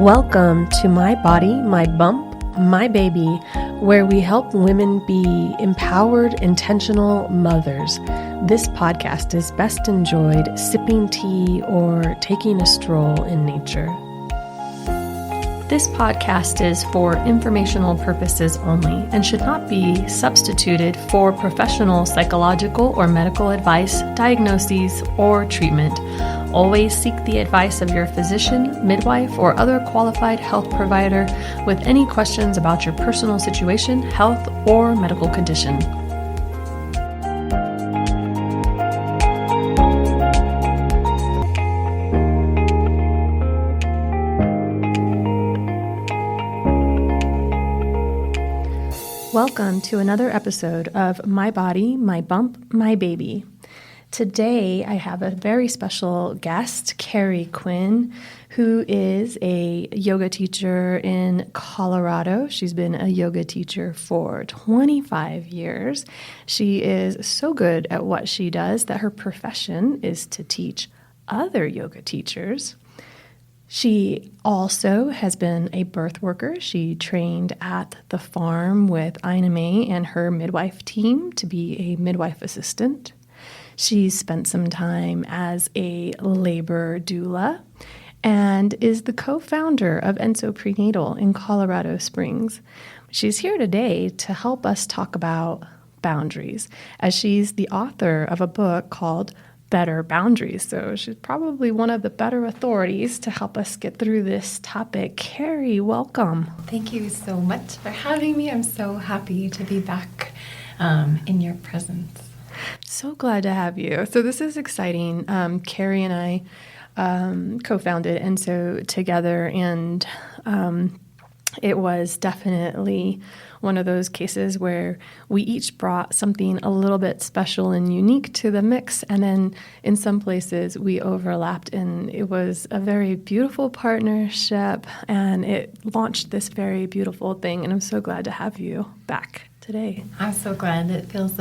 Welcome to My Body, My Bump, My Baby, where we help women be empowered, intentional mothers. This podcast is best enjoyed sipping tea or taking a stroll in nature. This podcast is for informational purposes only and should not be substituted for professional psychological or medical advice, diagnoses, or treatment. Always seek the advice of your physician, midwife, or other qualified health provider with any questions about your personal situation, health, or medical condition. Welcome to another episode of My Body, My Bump, My Baby. Today, I have a very special guest, Carrie Quinn, who is a yoga teacher in Colorado. She's been a yoga teacher for 25 years. She is so good at what she does that her profession is to teach other yoga teachers. She also has been a birth worker. She trained at the farm with Ina May and her midwife team to be a midwife assistant. She's spent some time as a labor doula and is the co-founder of Enso Prenatal in Colorado Springs. She's here today to help us talk about boundaries, as she's the author of a book called Better Boundaries. So she's probably one of the better authorities to help us get through this topic. Carrie, welcome. Thank you so much for having me. I'm so happy to be back in your presence. So glad to have you. So this is exciting. Carrie and I co-founded Enso together, and it was definitely one of those cases where we each brought something a little bit special and unique to the mix, and then in some places we overlapped, and it was a very beautiful partnership, and it launched this very beautiful thing, and I'm so glad to have you back today. I'm so glad. It feels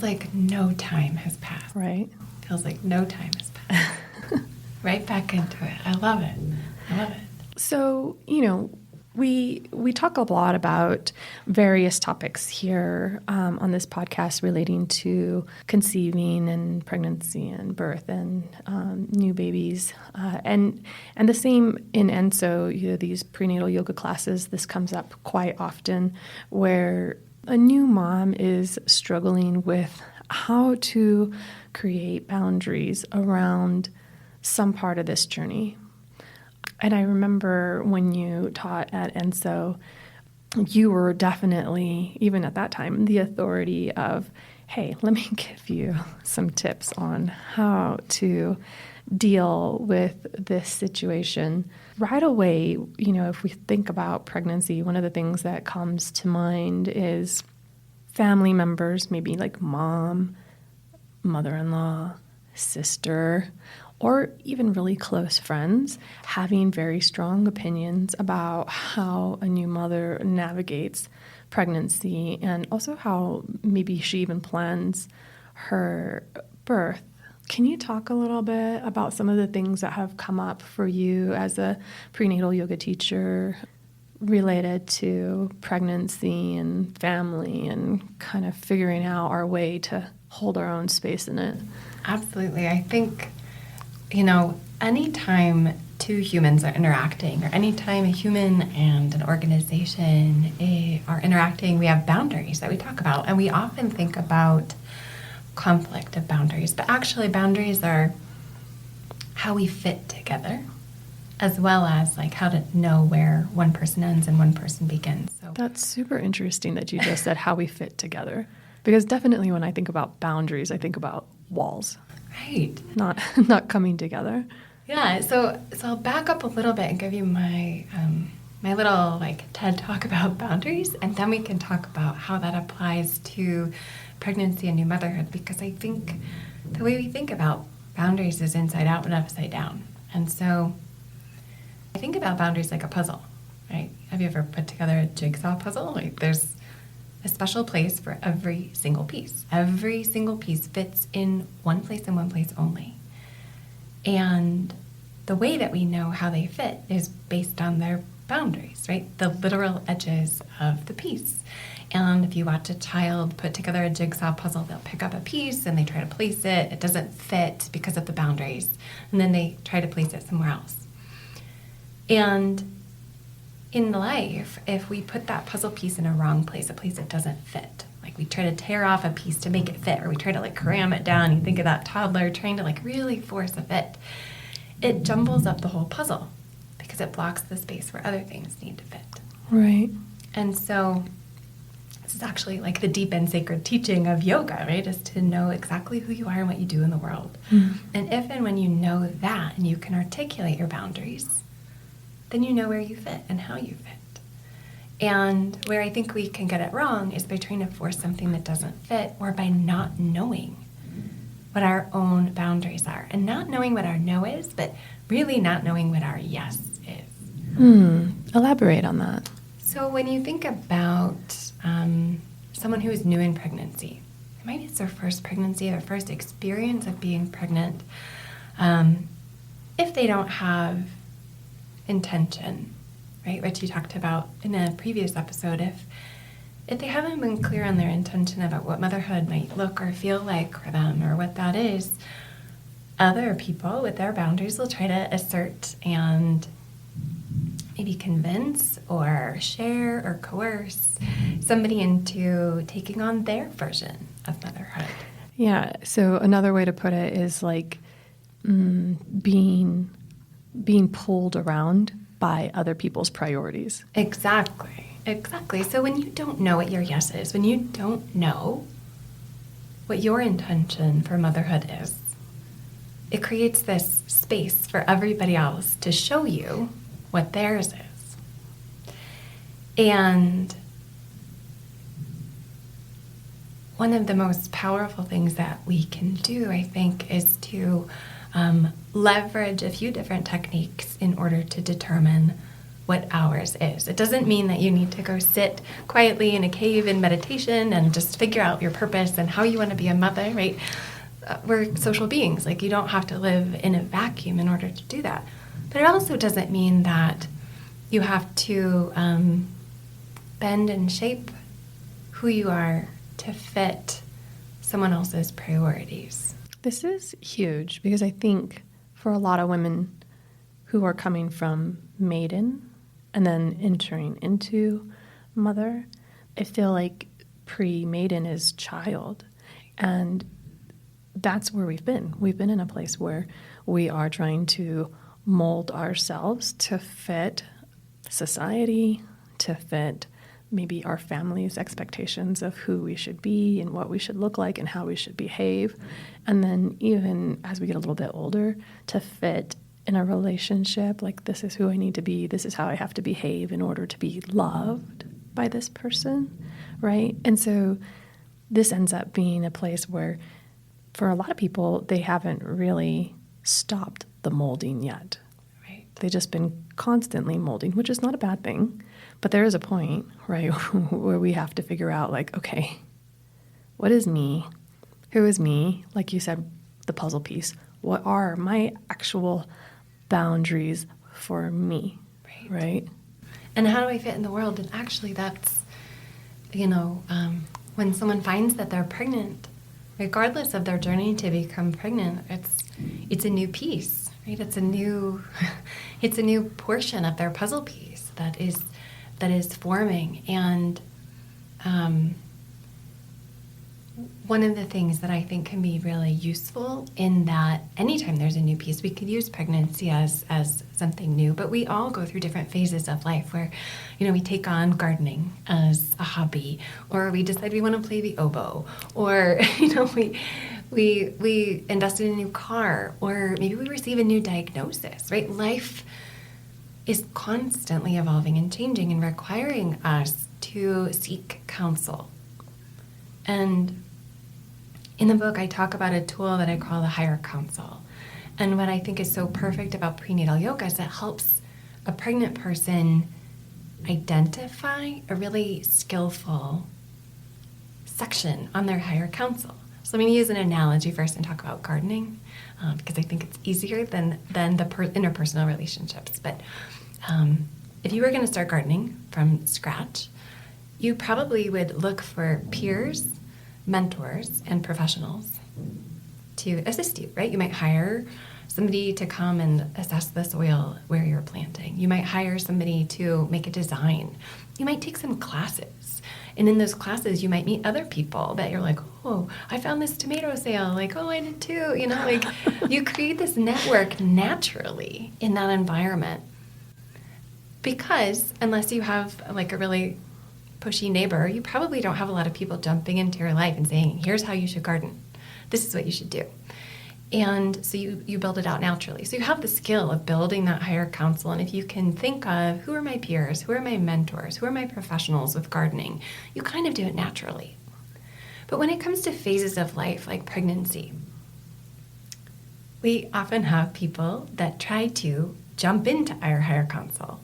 like no time has passed. Right. It feels like no time has passed. Right back into it. I love it. I love it. So, we talk a lot about various topics here on this podcast relating to conceiving and pregnancy and birth and new babies. And the same in Enso, these prenatal yoga classes, this comes up quite often where a new mom is struggling with how to create boundaries around some part of this journey. And I remember when you taught at Enso, you were definitely, even at that time, the authority of, hey, let me give you some tips on how to deal with this situation. Right away, if we think about pregnancy, one of the things that comes to mind is family members, maybe like mom, mother-in-law, sister, or even really close friends, having very strong opinions about how a new mother navigates pregnancy and also how maybe she even plans her birth. Can you talk a little bit about some of the things that have come up for you as a prenatal yoga teacher related to pregnancy and family and kind of figuring out our way to hold our own space in it? Absolutely. I think, anytime two humans are interacting, or anytime a human and an organization are interacting, we have boundaries that we talk about. And we often think about conflict of boundaries, but actually boundaries are how we fit together, as well as like how to know where one person ends and one person begins. So that's super interesting that you just said how we fit together, because definitely when I think about boundaries, I think about walls. Right. Not coming together. Yeah. So I'll back up a little bit and give you my my little TED talk about boundaries, and then we can talk about how that applies to pregnancy and new motherhood, because I think the way we think about boundaries is inside out and upside down. And so I think about boundaries like a puzzle, right? Have you ever put together a jigsaw puzzle? There's a special place for every single piece. Every single piece fits in one place and one place only. And the way that we know how they fit is based on their boundaries, right? The literal edges of the piece. And if you watch a child put together a jigsaw puzzle, they'll pick up a piece and they try to place it. It doesn't fit because of the boundaries. And then they try to place it somewhere else. And in life, if we put that puzzle piece in a wrong place, a place it doesn't fit, like we try to tear off a piece to make it fit, or we try to like cram it down, you think of that toddler trying to like really force a fit, it jumbles up the whole puzzle because it blocks the space where other things need to fit. Right. And so this is actually like the deep and sacred teaching of yoga, right? Is to know exactly who you are and what you do in the world. And if and when you know that and you can articulate your boundaries, then you know where you fit and how you fit. And where I think we can get it wrong is by trying to force something that doesn't fit, or by not knowing what our own boundaries are. And not knowing what our no is, but really not knowing what our yes is. Elaborate on that. So when you think about someone who is new in pregnancy, maybe it's their first pregnancy, their first experience of being pregnant, if they don't have intention, right, which you talked about in a previous episode, if they haven't been clear on their intention about what motherhood might look or feel like for them, or what that is, other people with their boundaries will try to assert and maybe convince or share or coerce somebody into taking on their version of motherhood. Yeah. So another way to put it is like being pulled around by other people's priorities. Exactly. So when you don't know what your yes is, when you don't know what your intention for motherhood is, it creates this space for everybody else to show you what theirs is. And one of the most powerful things that we can do, I think, is to leverage a few different techniques in order to determine what ours is. It doesn't mean that you need to go sit quietly in a cave in meditation and just figure out your purpose and how you want to be a mother, right? We're social beings. Like, you don't have to live in a vacuum in order to do that. But it also doesn't mean that you have to bend and shape who you are to fit someone else's priorities. This is huge because I think for a lot of women who are coming from maiden and then entering into mother, I feel like pre-maiden is child. And that's where we've been. We've been in a place where we are trying to mold ourselves to fit society, to fit maybe our family's expectations of who we should be and what we should look like and how we should behave. And then even as we get a little bit older, to fit in a relationship, like, this is who I need to be, this is how I have to behave in order to be loved by this person, right? And so this ends up being a place where, for a lot of people, they haven't really stopped the molding yet. Right. They've just been constantly molding, which is not a bad thing. But there is a point, right, where we have to figure out, like, okay, what is me? Who is me? Like you said, the puzzle piece. What are my actual boundaries for me, right? And how do I fit in the world? And actually, that's, when someone finds that they're pregnant, regardless of their journey to become pregnant, it's a new piece, right? It's a new portion of their puzzle piece that is forming. And one of the things that I think can be really useful in that anytime there's a new piece, we could use pregnancy as something new, but we all go through different phases of life where, we take on gardening as a hobby, or we decide we want to play the oboe, or, we invest in a new car, or maybe we receive a new diagnosis, right? Life is constantly evolving and changing and requiring us to seek counsel. And in the book, I talk about a tool that I call the higher counsel. And what I think is so perfect about prenatal yoga is it helps a pregnant person identify a really skillful section on their higher counsel. So I'm going to use an analogy first and talk about gardening because I think it's easier than the interpersonal relationships. But if you were going to start gardening from scratch, you probably would look for peers, mentors, and professionals to assist you, right? You might hire somebody to come and assess the soil where you're planting. You might hire somebody to make a design. You might take some classes. And in those classes, you might meet other people that you're like, oh, I found this tomato sale. Like, oh, I did too. You know, like you create this network naturally in that environment. Because unless you have like a really pushy neighbor, you probably don't have a lot of people jumping into your life and saying, here's how you should garden. This is what you should do. And so you build it out naturally. So you have the skill of building that higher council. And if you can think of who are my peers, who are my mentors, who are my professionals with gardening, you kind of do it naturally. But when it comes to phases of life like pregnancy, we often have people that try to jump into our higher council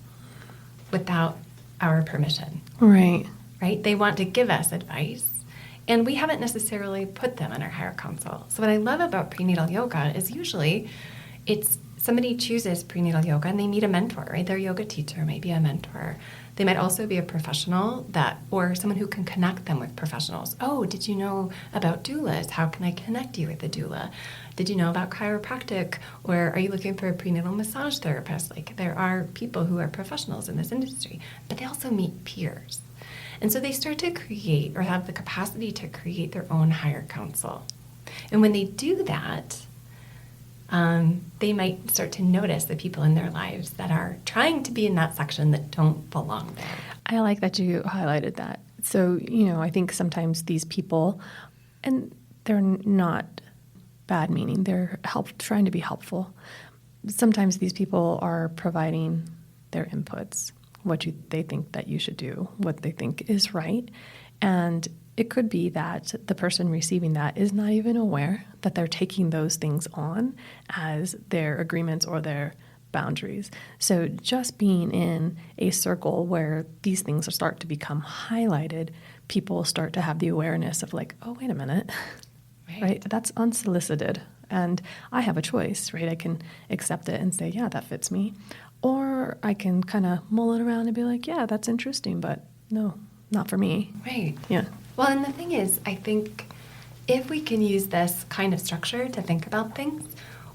without our permission. Right. Right? They want to give us advice. And we haven't necessarily put them in our higher council. So what I love about prenatal yoga is usually it's somebody chooses prenatal yoga and they meet a mentor, right? Their yoga teacher might be a mentor. They might also be a professional or someone who can connect them with professionals. Oh, did you know about doulas? How can I connect you with a doula? Did you know about chiropractic? Or are you looking for a prenatal massage therapist? Like there are people who are professionals in this industry, but they also meet peers. And so they start to create or have the capacity to create their own higher council. And when they do that, they might start to notice the people in their lives that are trying to be in that section that don't belong there. I like that you highlighted that. So, I think sometimes these people, and they're not bad meaning, they're trying to be helpful. Sometimes these people are providing their inputs, they think that you should do, what they think is right. And it could be that the person receiving that is not even aware that they're taking those things on as their agreements or their boundaries. So just being in a circle where these things start to become highlighted, people start to have the awareness of like, oh, wait a minute, right? That's unsolicited. And I have a choice, right? I can accept it and say, yeah, that fits me. Or I can kind of mull it around and be like, yeah, that's interesting, but no, not for me. Right. Yeah. Well, and the thing is, I think if we can use this kind of structure to think about things,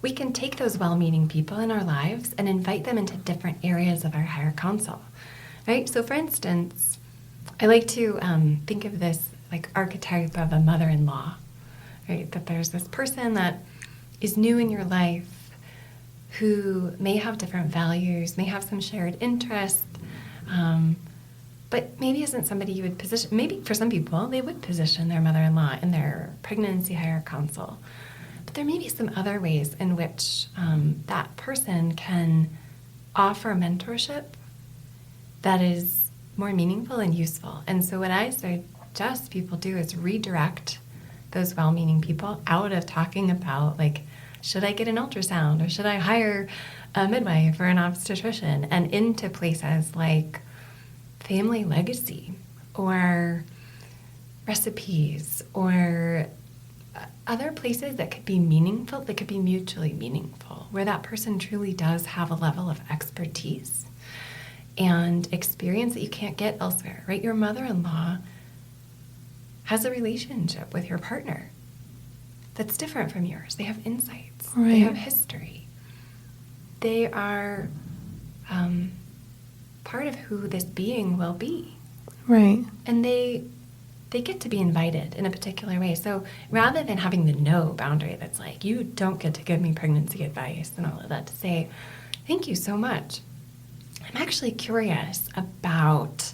we can take those well-meaning people in our lives and invite them into different areas of our higher council, right? So for instance, I like to think of this like archetype of a mother-in-law, right? That there's this person that is new in your life who may have different values, may have some shared interests, but maybe isn't somebody you would position. Maybe for some people, they would position their mother-in-law in their pregnancy higher council. But there may be some other ways in which that person can offer mentorship that is more meaningful and useful. And so what I suggest people do is redirect those well-meaning people out of talking about like, should I get an ultrasound or should I hire a midwife or an obstetrician, and into places like family legacy or recipes or other places that could be meaningful, that could be mutually meaningful, where that person truly does have a level of expertise and experience that you can't get elsewhere, right? Your mother-in-law has a relationship with your partner that's different from yours. They have insights. Right. They have history. They are part of who this being will be. Right. And they get to be invited in a particular way. So rather than having the no boundary that's like, you don't get to give me pregnancy advice and all of that, to say, thank you so much. I'm actually curious about,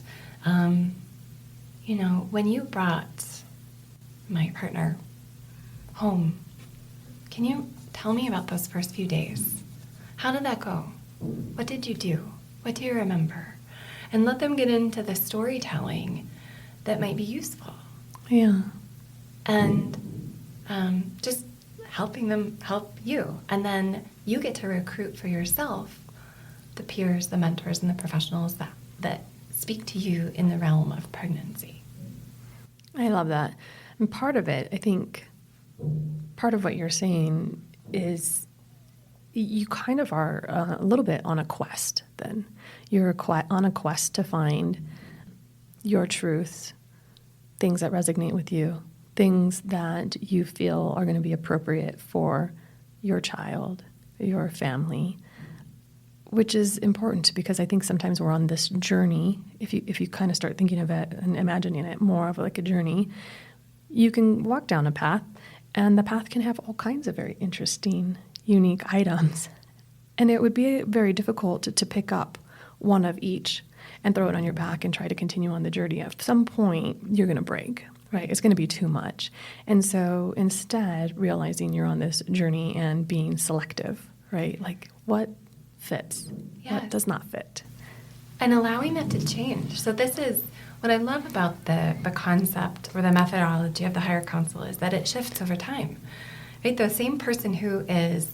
when you brought my partner home, can you tell me about those first few days? How did that go? What did you do? What do you remember? And let them get into the storytelling that might be useful. Yeah. And just helping them help you. And then you get to recruit for yourself the peers, the mentors, and the professionals that speak to you in the realm of pregnancy. I love that. And part of it, I think, part of what you're saying is you kind of are a little bit on a quest then. You're on a quest to find your truth, things that resonate with you, things that you feel are going to be appropriate for your child, your family, which is important because I think sometimes we're on this journey. If you kind of start thinking of it and imagining it more of like a journey, you can walk down a path, and the path can have all kinds of very interesting, unique items. And it would be very difficult to pick up one of each and throw it on your back and try to continue on the journey. At some point, you're going to break, right? It's going to be too much. And so instead, realizing you're on this journey and being selective, right? Like what fits, what does not fit. And allowing it to change. So this is what I love about the concept or the methodology of the higher counsel is that it shifts over time, right? The same person who is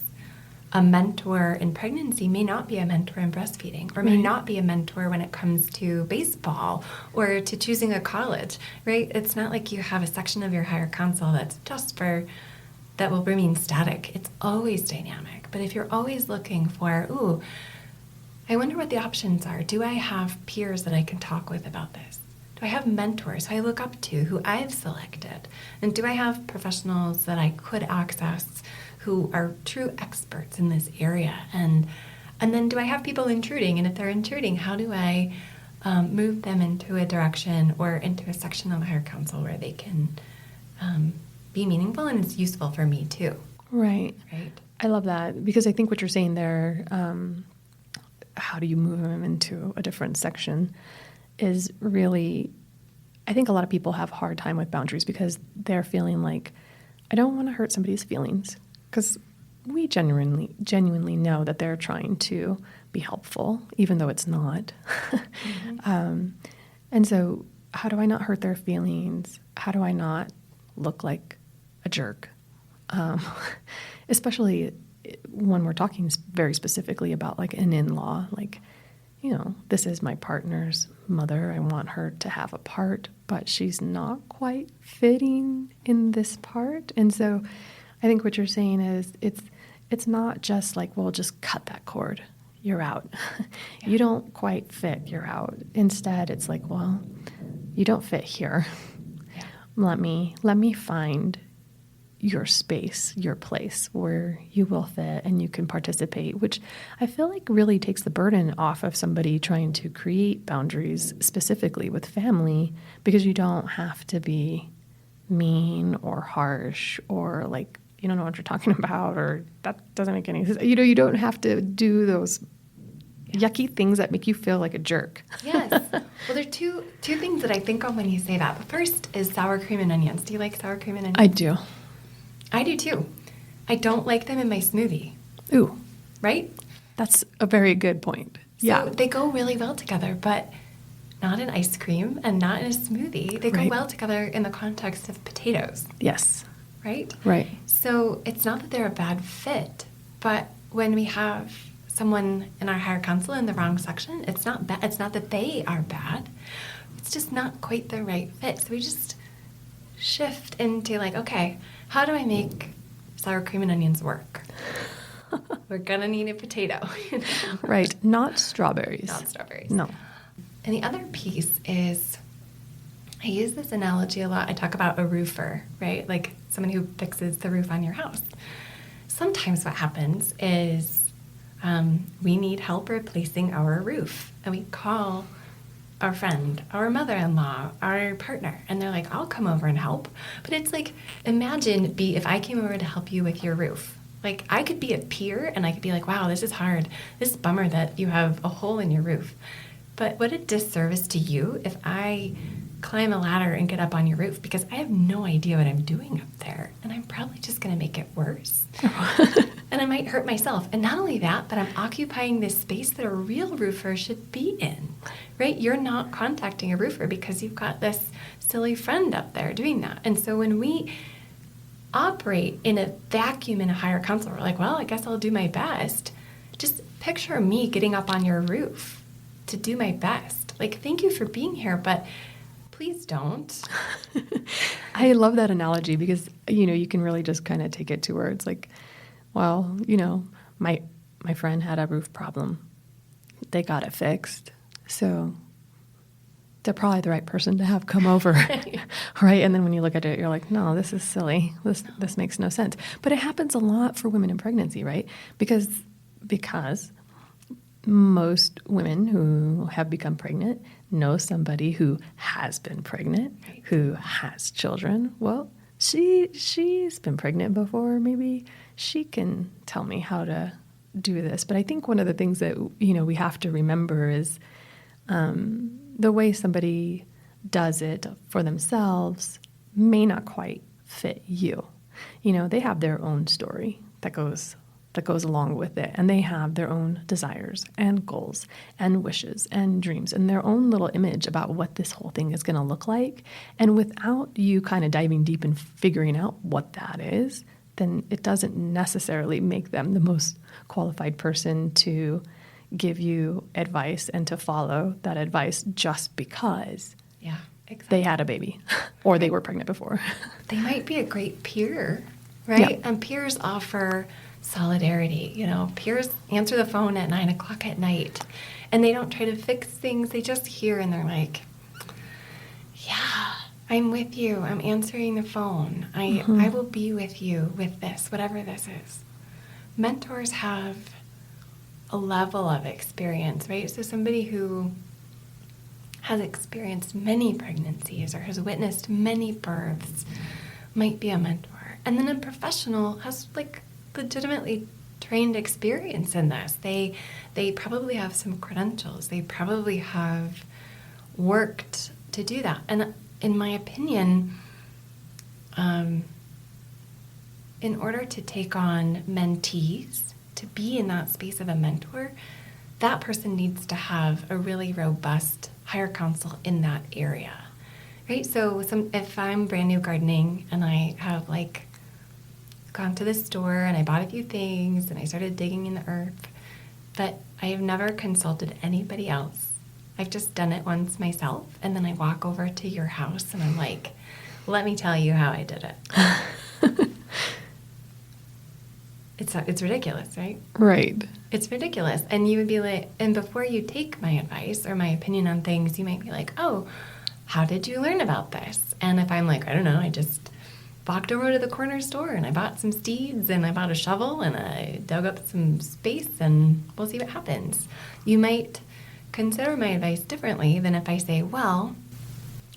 a mentor in pregnancy may not be a mentor in breastfeeding, or may not be a mentor when it comes to baseball or to choosing a college, right? It's not like you have a section of your higher counsel that's just for, that will remain static. It's always dynamic. But if you're always looking for, ooh, I wonder what the options are. Do I have peers that I can talk with about this? Do I have mentors who I look up to, who I've selected? And do I have professionals that I could access who are true experts in this area? And then do I have people intruding? And if they're intruding, how do I move them into a direction or into a section of the higher counsel where they can be meaningful and it's useful for me too? Right. Right. I love that because I think what you're saying there, how do you move them into a different section, is really, I think a lot of people have a hard time with boundaries because they're feeling like, I don't want to hurt somebody's feelings, because we genuinely know that they're trying to be helpful, even though it's not. Mm-hmm. And so how do I not hurt their feelings? How do I not look like a jerk? Especially when we're talking very specifically about like an in-law, like, you know, this is my partner's mother. I want her to have a part, but she's not quite fitting in this part. And so I think what you're saying is it's not just like, well, just cut that cord. You're out. You don't quite fit. You're out. Instead, it's like, well, you don't fit here. Yeah. Let me find your space, your place where you will fit and you can participate, which I feel like really takes the burden off of somebody trying to create boundaries specifically with family, because you don't have to be mean or harsh or like, you don't know what you're talking about, or that doesn't make any sense. You know, you don't have to do those yucky things that make you feel like a jerk. Yes. Well, there are two things that I think of when you say that. The first is sour cream and onions. Do you like sour cream and onions? I do. I do too. I don't like them in my smoothie. Ooh, Right? that's a very good point. So Yeah. they go really well together, but not in ice cream and not in a smoothie. They go Right. well together in the context of potatoes, Yes. right? Right. So it's not that they're a bad fit, but when we have someone in our higher counsel in the wrong section, it's not bad. It's not that they are bad. It's just not quite the right fit. So we just shift into like, okay, how do I make sour cream and onions work? We're gonna need a potato, you know? Right. Not strawberries. Not strawberries. No. And the other piece is, I use this analogy a lot. I talk about a roofer, right? Like someone who fixes the roof on your house. Sometimes what happens is we need help replacing our roof. And we call our friend, our mother-in-law, our partner, and they're like, I'll come over and help. But it's like, imagine if I came over to help you with your roof. Like, I could be a peer, and I could be like, wow, this is hard. This is a bummer that you have a hole in your roof. But what a disservice to you if I climb a ladder and get up on your roof, because I have no idea what I'm doing up there, and I'm probably just going to make it worse. And I might hurt myself. And not only that, but I'm occupying this space that a real roofer should be in, right? You're not contacting a roofer because you've got this silly friend up there doing that. And so when we operate in a vacuum in a higher counsel, we're like, well, I guess I'll do my best. Just picture me getting up on your roof to do my best. Like, thank you for being here, but please don't. I love that analogy because, you can really just kind of take it to where it's like, well, my friend had a roof problem. They got it fixed. So they're probably the right person to have come over. Right? And then when you look at it, you're like, no, this is silly. This makes no sense. But it happens a lot for women in pregnancy, right? Because most women who have become pregnant know somebody who has been pregnant, Right. who has children. Well, she's been pregnant before. Maybe she can tell me how to do this. But I think one of the things that we have to remember is the way somebody does it for themselves may not quite fit you. They have their own story that goes along with it, and they have their own desires and goals and wishes and dreams and their own little image about what this whole thing is going to look like. And without you kind of diving deep and figuring out what that is, then it doesn't necessarily make them the most qualified person to give you advice and to follow that advice just because Yeah, exactly. they had a baby or they were pregnant before. They might be a great peer, right? Yeah. And peers offer solidarity. Peers answer the phone at 9:00 at night, and they don't try to fix things. They just hear and they're like, yeah, I'm with you. I'm answering the phone. I will be with you with this, whatever this is. Mentors have a level of experience, right? So somebody who has experienced many pregnancies or has witnessed many births might be a mentor. And then a professional has legitimately trained experience in this. They probably have some credentials. They probably have worked to do that. And in my opinion, in order to take on mentees, to be in that space of a mentor, that person needs to have a really robust higher counsel in that area, right? So if I'm brand new gardening and I have gone to the store and I bought a few things and I started digging in the earth, but I have never consulted anybody else. I've just done it once myself, and then I walk over to your house and I'm like, let me tell you how I did it. It's ridiculous, right? Right. It's ridiculous. And you would be like, and before you take my advice or my opinion on things, you might be like, oh, how did you learn about this? And if I'm like, I don't know, I just walked over to the corner store and I bought some seeds and I bought a shovel and I dug up some space and we'll see what happens. You might consider my advice differently than if I say, well,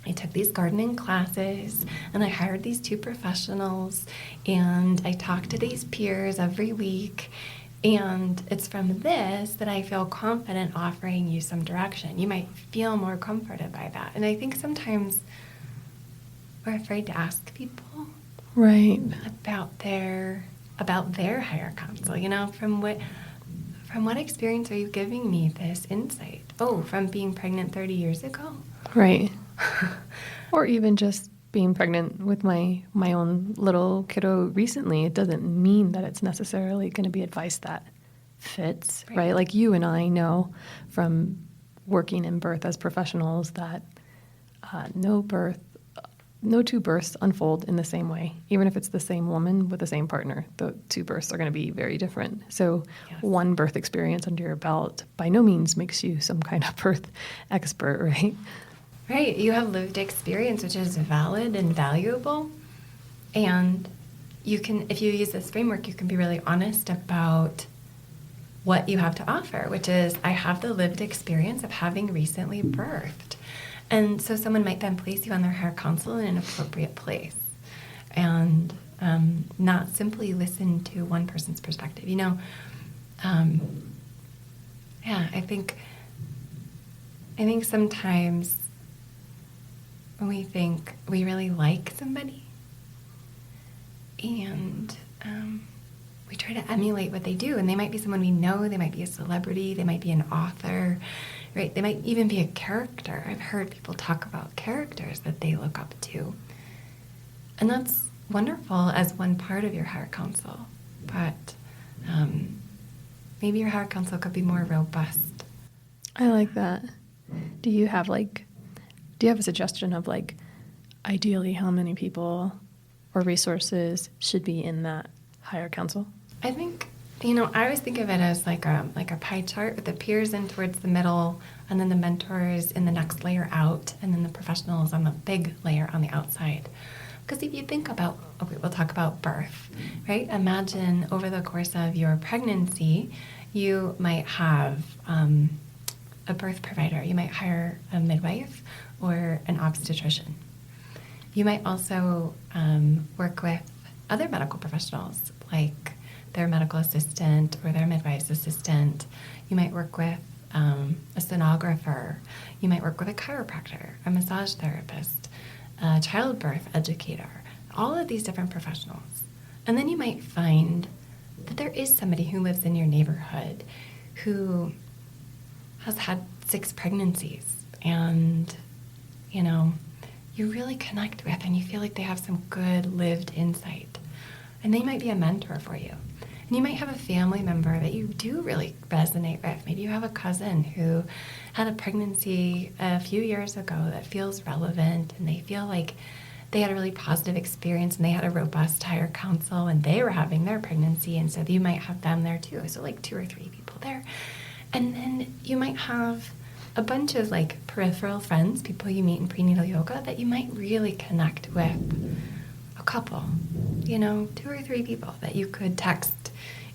I took these gardening classes and I hired these 2 professionals and I talked to these peers every week, and it's from this that I feel confident offering you some direction. You might feel more comforted by that. And I think sometimes we're afraid to ask people Right. about their higher counsel. From what experience are you giving me this insight? Oh, from being pregnant 30 years ago? Right. Or even just being pregnant with my own little kiddo recently. It doesn't mean that it's necessarily going to be advice that fits, right? Like you and I know from working in birth as professionals that no 2 births unfold in the same way. Even if it's the same woman with the same partner, the 2 births are going to be very different. So Yes. one birth experience under your belt by no means makes you some kind of birth expert, right? Right. You have lived experience, which is valid and valuable. And you can, if you use this framework, you can be really honest about what you have to offer, which is, I have the lived experience of having recently birthed. And so someone might then place you on their higher counsel in an appropriate place and not simply listen to one person's perspective. I think sometimes when we think we really like somebody and we try to emulate what they do, and they might be someone we know, they might be a celebrity, they might be an author, right? They might even be a character. I've heard people talk about characters that they look up to. And that's wonderful as one part of your higher counsel, but maybe your higher counsel could be more robust. I like that. Do you have Do you have a suggestion of like ideally how many people or resources should be in that higher council? I think, I always think of it as like a pie chart with the peers in towards the middle, and then the mentors in the next layer out, and then the professionals on the big layer on the outside. Because if you think about, okay, we'll talk about birth, right? Imagine over the course of your pregnancy, you might have a birth provider. You might hire a midwife or an obstetrician. You might also work with other medical professionals, like their medical assistant or their midwife's assistant. You might work with a sonographer. You might work with a chiropractor, a massage therapist, a childbirth educator, all of these different professionals. And then you might find that there is somebody who lives in your neighborhood who has had 6 pregnancies and, you really connect with and you feel like they have some good lived insight. And they might be a mentor for you. And you might have a family member that you do really resonate with. Maybe you have a cousin who had a pregnancy a few years ago that feels relevant, and they feel like they had a really positive experience and they had a robust higher council and they were having their pregnancy, and so you might have them there too. So like 2 or 3 people there. And then you might have a bunch of like peripheral friends, people you meet in prenatal yoga that you might really connect with. A couple, 2 or 3 people that you could text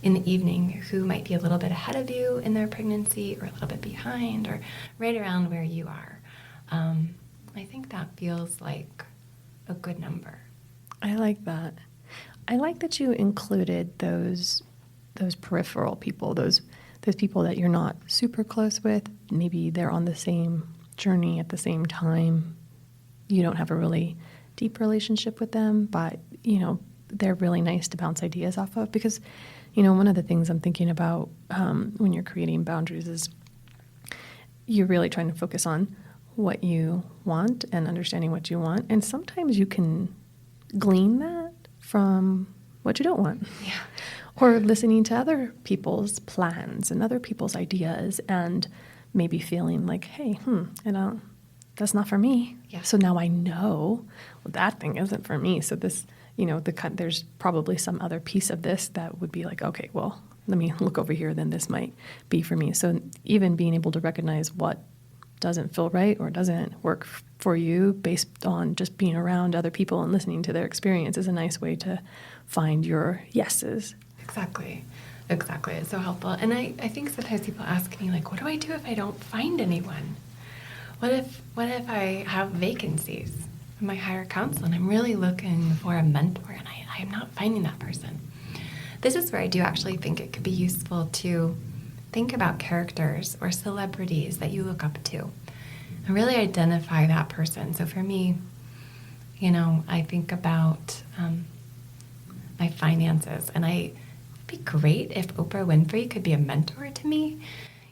in the evening who might be a little bit ahead of you in their pregnancy or a little bit behind or right around where you are. I think that feels like a good number. I like that. I like that you included those peripheral people, those people that you're not super close with. Maybe they're on the same journey at the same time. You don't have a really deep relationship with them, but, they're really nice to bounce ideas off of. Because, one of the things I'm thinking about when you're creating boundaries is you're really trying to focus on what you want and understanding what you want. And sometimes you can glean that from what you don't want. Yeah. Or listening to other people's plans and other people's ideas and maybe feeling like, hey, that's not for me. Yeah. So now I know that thing isn't for me. So this, there's probably some other piece of this that would be like, okay, well, let me look over here, then this might be for me. So even being able to recognize what doesn't feel right or doesn't work for you based on just being around other people and listening to their experience is a nice way to find your yeses. Exactly. It's so helpful. And I think sometimes people ask me, like, what do I do if I don't find anyone? What if I have vacancies in my higher council and I'm really looking for a mentor and I am not finding that person? This is where I do actually think it could be useful to think about characters or celebrities that you look up to and really identify that person. So for me, I think about my finances, and it'd be great if Oprah Winfrey could be a mentor to me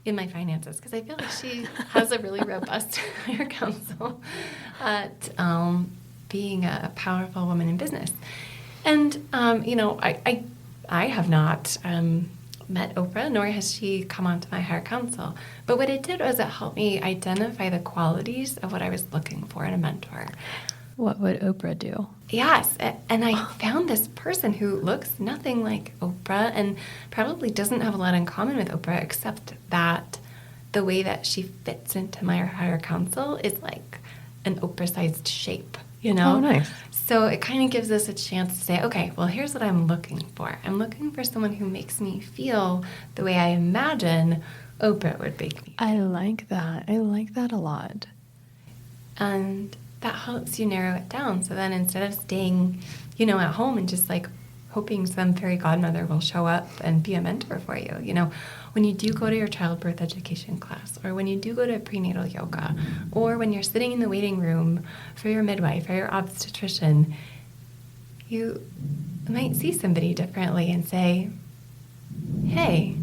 in my finances, because I feel like she has a really robust higher council at being a powerful woman in business. And, I have not met Oprah, nor has she come onto my higher council. But what it did was it helped me identify the qualities of what I was looking for in a mentor. What would Oprah do? Yes, and I found this person who looks nothing like Oprah and probably doesn't have a lot in common with Oprah, except that the way that she fits into my higher council is like an Oprah-sized shape, Oh, nice. So it kind of gives us a chance to say, okay, well, here's what I'm looking for. I'm looking for someone who makes me feel the way I imagine Oprah would make me. I like that. I like that a lot. And that helps you narrow it down. So then instead of staying, at home and just like hoping some fairy godmother will show up and be a mentor for you, when you do go to your childbirth education class, or when you do go to prenatal yoga, or when you're sitting in the waiting room for your midwife or your obstetrician, you might see somebody differently and say, hey,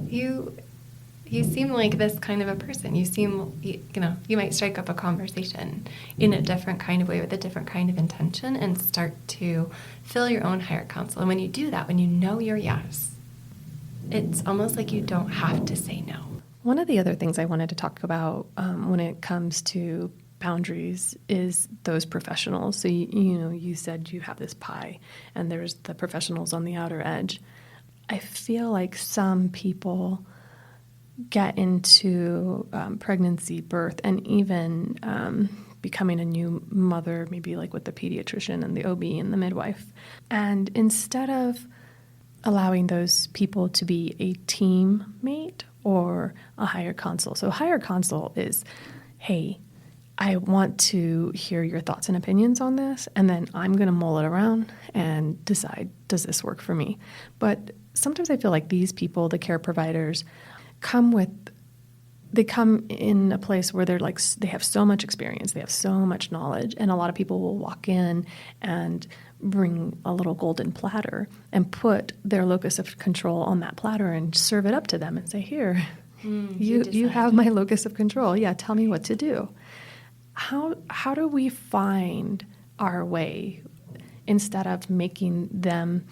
you seem like this kind of a person. You seem, you might strike up a conversation in a different kind of way with a different kind of intention and start to fill your own higher council. And when you do that, when you know your yes, it's almost like you don't have to say no. One of the other things I wanted to talk about when it comes to boundaries is those professionals. So, you said you have this pie and there's the professionals on the outer edge. I feel like some people get into pregnancy, birth, and even becoming a new mother, maybe like with the pediatrician and the OB and the midwife. And instead of allowing those people to be a teammate or a hired consult. So a hired consult is, hey, I want to hear your thoughts and opinions on this, and then I'm going to mull it around and decide, does this work for me? But sometimes I feel like these people, the care providers, come in a place where they're like, they have so much experience, they have so much knowledge, and a lot of people will walk in and bring a little golden platter and put their locus of control on that platter and serve it up to them and say, here, you have my locus of control. Yeah, tell me what to do. How do we find our way instead of making them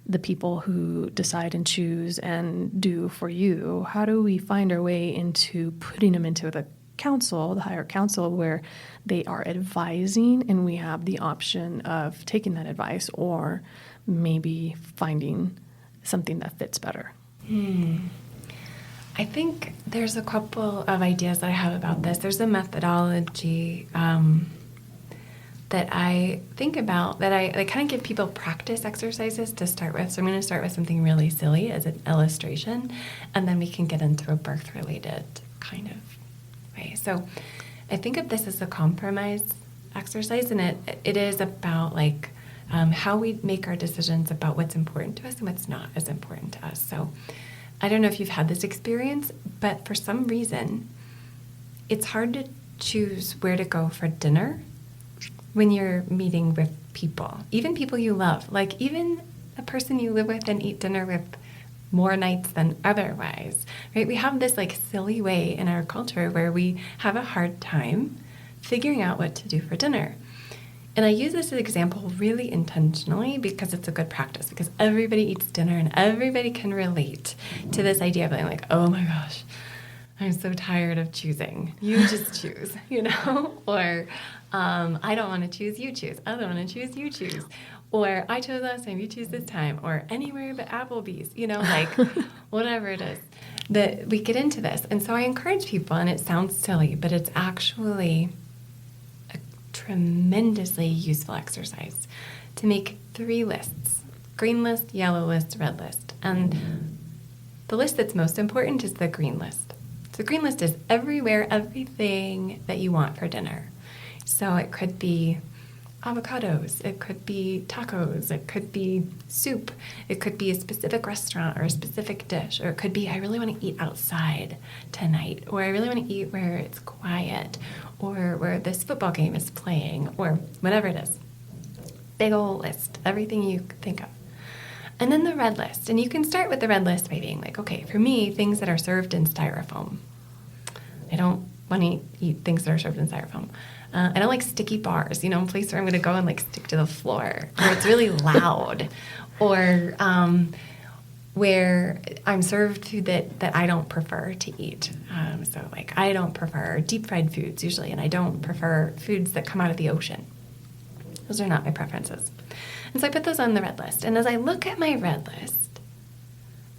the people who decide and choose and do for you? How do we find our way into putting them into the council, the higher council, where they are advising and we have the option of taking that advice or maybe finding something that fits better? I think there's a couple of ideas that I have about this. There's a methodology that I think about, that I kind of give people practice exercises to start with. So I'm going to start with something really silly as an illustration, and then we can get into a birth-related kind of way. So I think of this as a compromise exercise, and it is about like how we make our decisions about what's important to us and what's not as important to us. So I don't know if you've had this experience, but for some reason, it's hard to choose where to go for dinner when you're meeting with people, even people you love, like even a person you live with and eat dinner with more nights than otherwise, right? We have this like silly way in our culture where we have a hard time figuring out what to do for dinner. And I use this as an example really intentionally because it's a good practice, because everybody eats dinner and everybody can relate to this idea of being like, oh my gosh, I'm so tired of choosing. You just choose, Or I don't want to choose, you choose. I don't want to choose, you choose. Or I chose last time, you choose this time. Or anywhere but Applebee's, whatever it is. That we get into this. And so I encourage people, and it sounds silly, but it's actually a tremendously useful exercise to make 3 lists: green list, yellow list, red list. And the list that's most important is the green list. The green list is everything that you want for dinner. So it could be avocados, it could be tacos, it could be soup, it could be a specific restaurant or a specific dish, or it could be I really want to eat outside tonight, or I really want to eat where it's quiet, or where this football game is playing, or whatever it is. Big old list, everything you could think of. And then the red list. And you can start with the red list by being like, okay, for me, things that are served in styrofoam. I don't want to eat things that are served in styrofoam. I don't like sticky bars, a place where I'm going to go and like stick to the floor, or it's really loud, or where I'm served food that I don't prefer to eat. So like I don't prefer deep fried foods usually, and I don't prefer foods that come out of the ocean. Those are not my preferences. And so I put those on the red list. And as I look at my red list,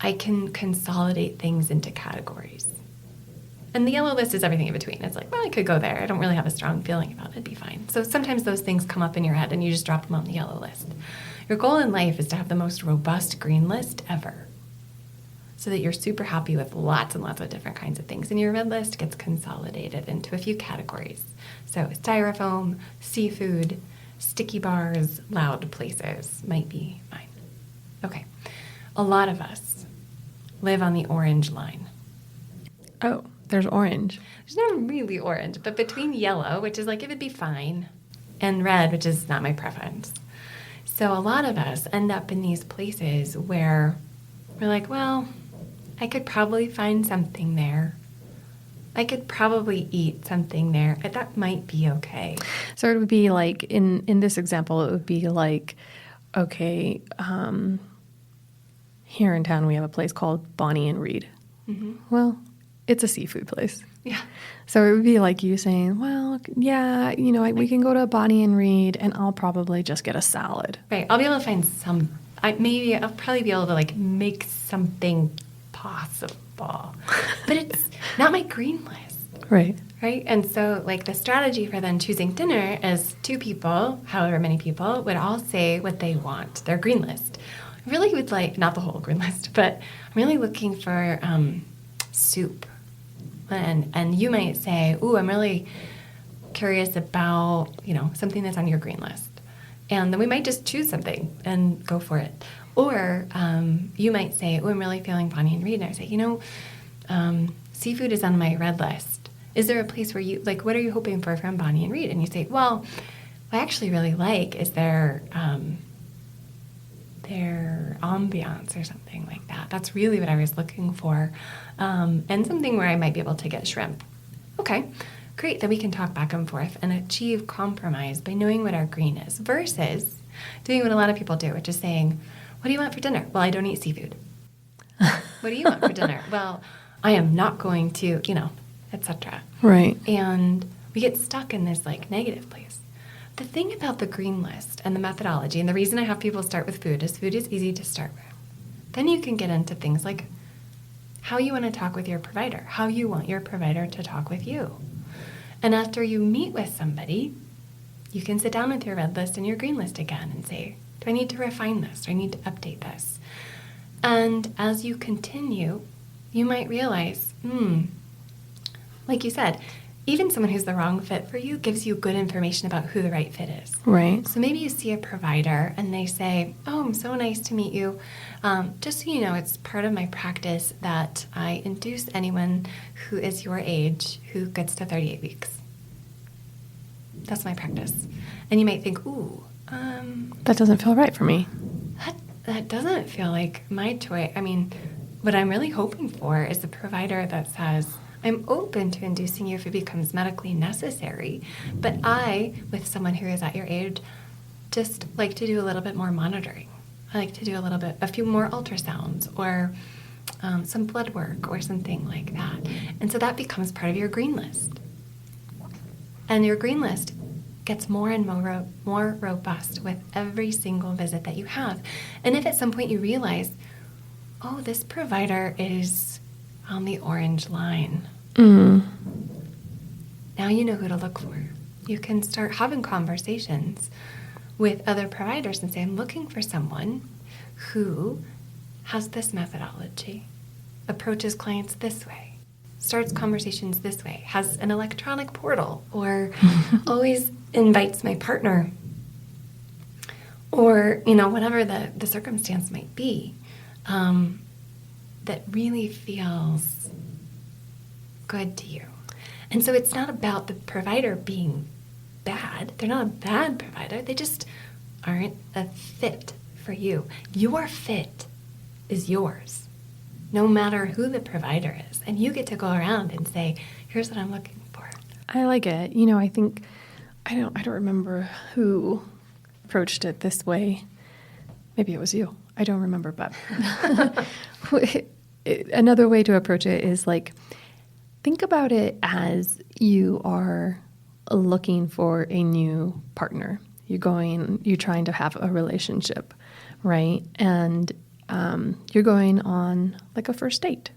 I can consolidate things into categories. And the yellow list is everything in between. It's like, well, I could go there. I don't really have a strong feeling about it. It'd be fine. So sometimes those things come up in your head and you just drop them on the yellow list. Your goal in life is to have the most robust green list ever, so that you're super happy with lots and lots of different kinds of things. And your red list gets consolidated into a few categories. So styrofoam, seafood, sticky bars, loud places might be mine. Okay. A lot of us live on the orange line. Oh, there's orange. There's not really orange, but between yellow, which is like it would be fine, and red, which is not my preference. So a lot of us end up in these places where we're like, well, I could probably find something there. I could probably eat something there. That might be okay. So it would be like, in this example, it would be like, okay, here in town we have a place called Bonnie and Reed. Mm-hmm. Well, it's a seafood place. Yeah. So it would be like you saying, well, yeah, we can go to Bonnie and Reed and I'll probably just get a salad. Right. I'll be able to find maybe I'll probably be able to like make something possible, but it's not my green list. Right. Right. And so like the strategy for then choosing dinner is 2 people, however many people, would all say what they want, their green list. I really would like, not the whole green list, but I'm really looking for soup. And you might say, ooh, I'm really curious about, something that's on your green list. And then we might just choose something and go for it. Or you might say, oh, I'm really feeling Bonnie and Reed. And I say, seafood is on my red list. Is there a place where what are you hoping for from Bonnie and Reed? And you say, well, what I actually really like is their ambiance or something like that. That's really what I was looking for. And something where I might be able to get shrimp. Okay, great. Then we can talk back and forth and achieve compromise by knowing what our green is versus doing what a lot of people do, which is saying, what do you want for dinner? Well, I don't eat seafood. What do you want for dinner? Well, I am not going to, etc. Right. And we get stuck in this negative place. The thing about the green list and the methodology, and the reason I have people start with food is easy to start with. Then you can get into things like how you want to talk with your provider, how you want your provider to talk with you. And after you meet with somebody, you can sit down with your red list and your green list again and say, do I need to refine this? Do I need to update this? And as you continue, you might realize, like you said, even someone who's the wrong fit for you gives you good information about who the right fit is. Right. So maybe you see a provider and they say, oh, I'm so nice to meet you. Just so you know, it's part of my practice that I induce anyone who is your age who gets to 38 weeks. That's my practice. And you might think, ooh. That doesn't feel right for me. That doesn't feel like my choice. I mean, what I'm really hoping for is a provider that says, I'm open to inducing you if it becomes medically necessary, but I, with someone who is at your age, just like to do a little bit more monitoring. I like to do a few more ultrasounds or some blood work or something like that. And so that becomes part of your green list. And your green list gets more and more robust with every single visit that you have. And if at some point you realize, oh, this provider is on the orange line. Now you know who to look for. You can start having conversations with other providers and say, I'm looking for someone who has this methodology, approaches clients this way, starts conversations this way, has an electronic portal, or always invites my partner, or, whatever the circumstance might be. That really feels good to you. And so it's not about the provider being bad. They're not a bad provider. They just aren't a fit for you. Your fit is yours, no matter who the provider is. And you get to go around and say, here's what I'm looking for. I like it. I think, I don't remember who approached it this way. Maybe it was you. I don't remember, but another way to approach it is think about it as you are looking for a new partner. You're trying to have a relationship, right? And you're going on a first date.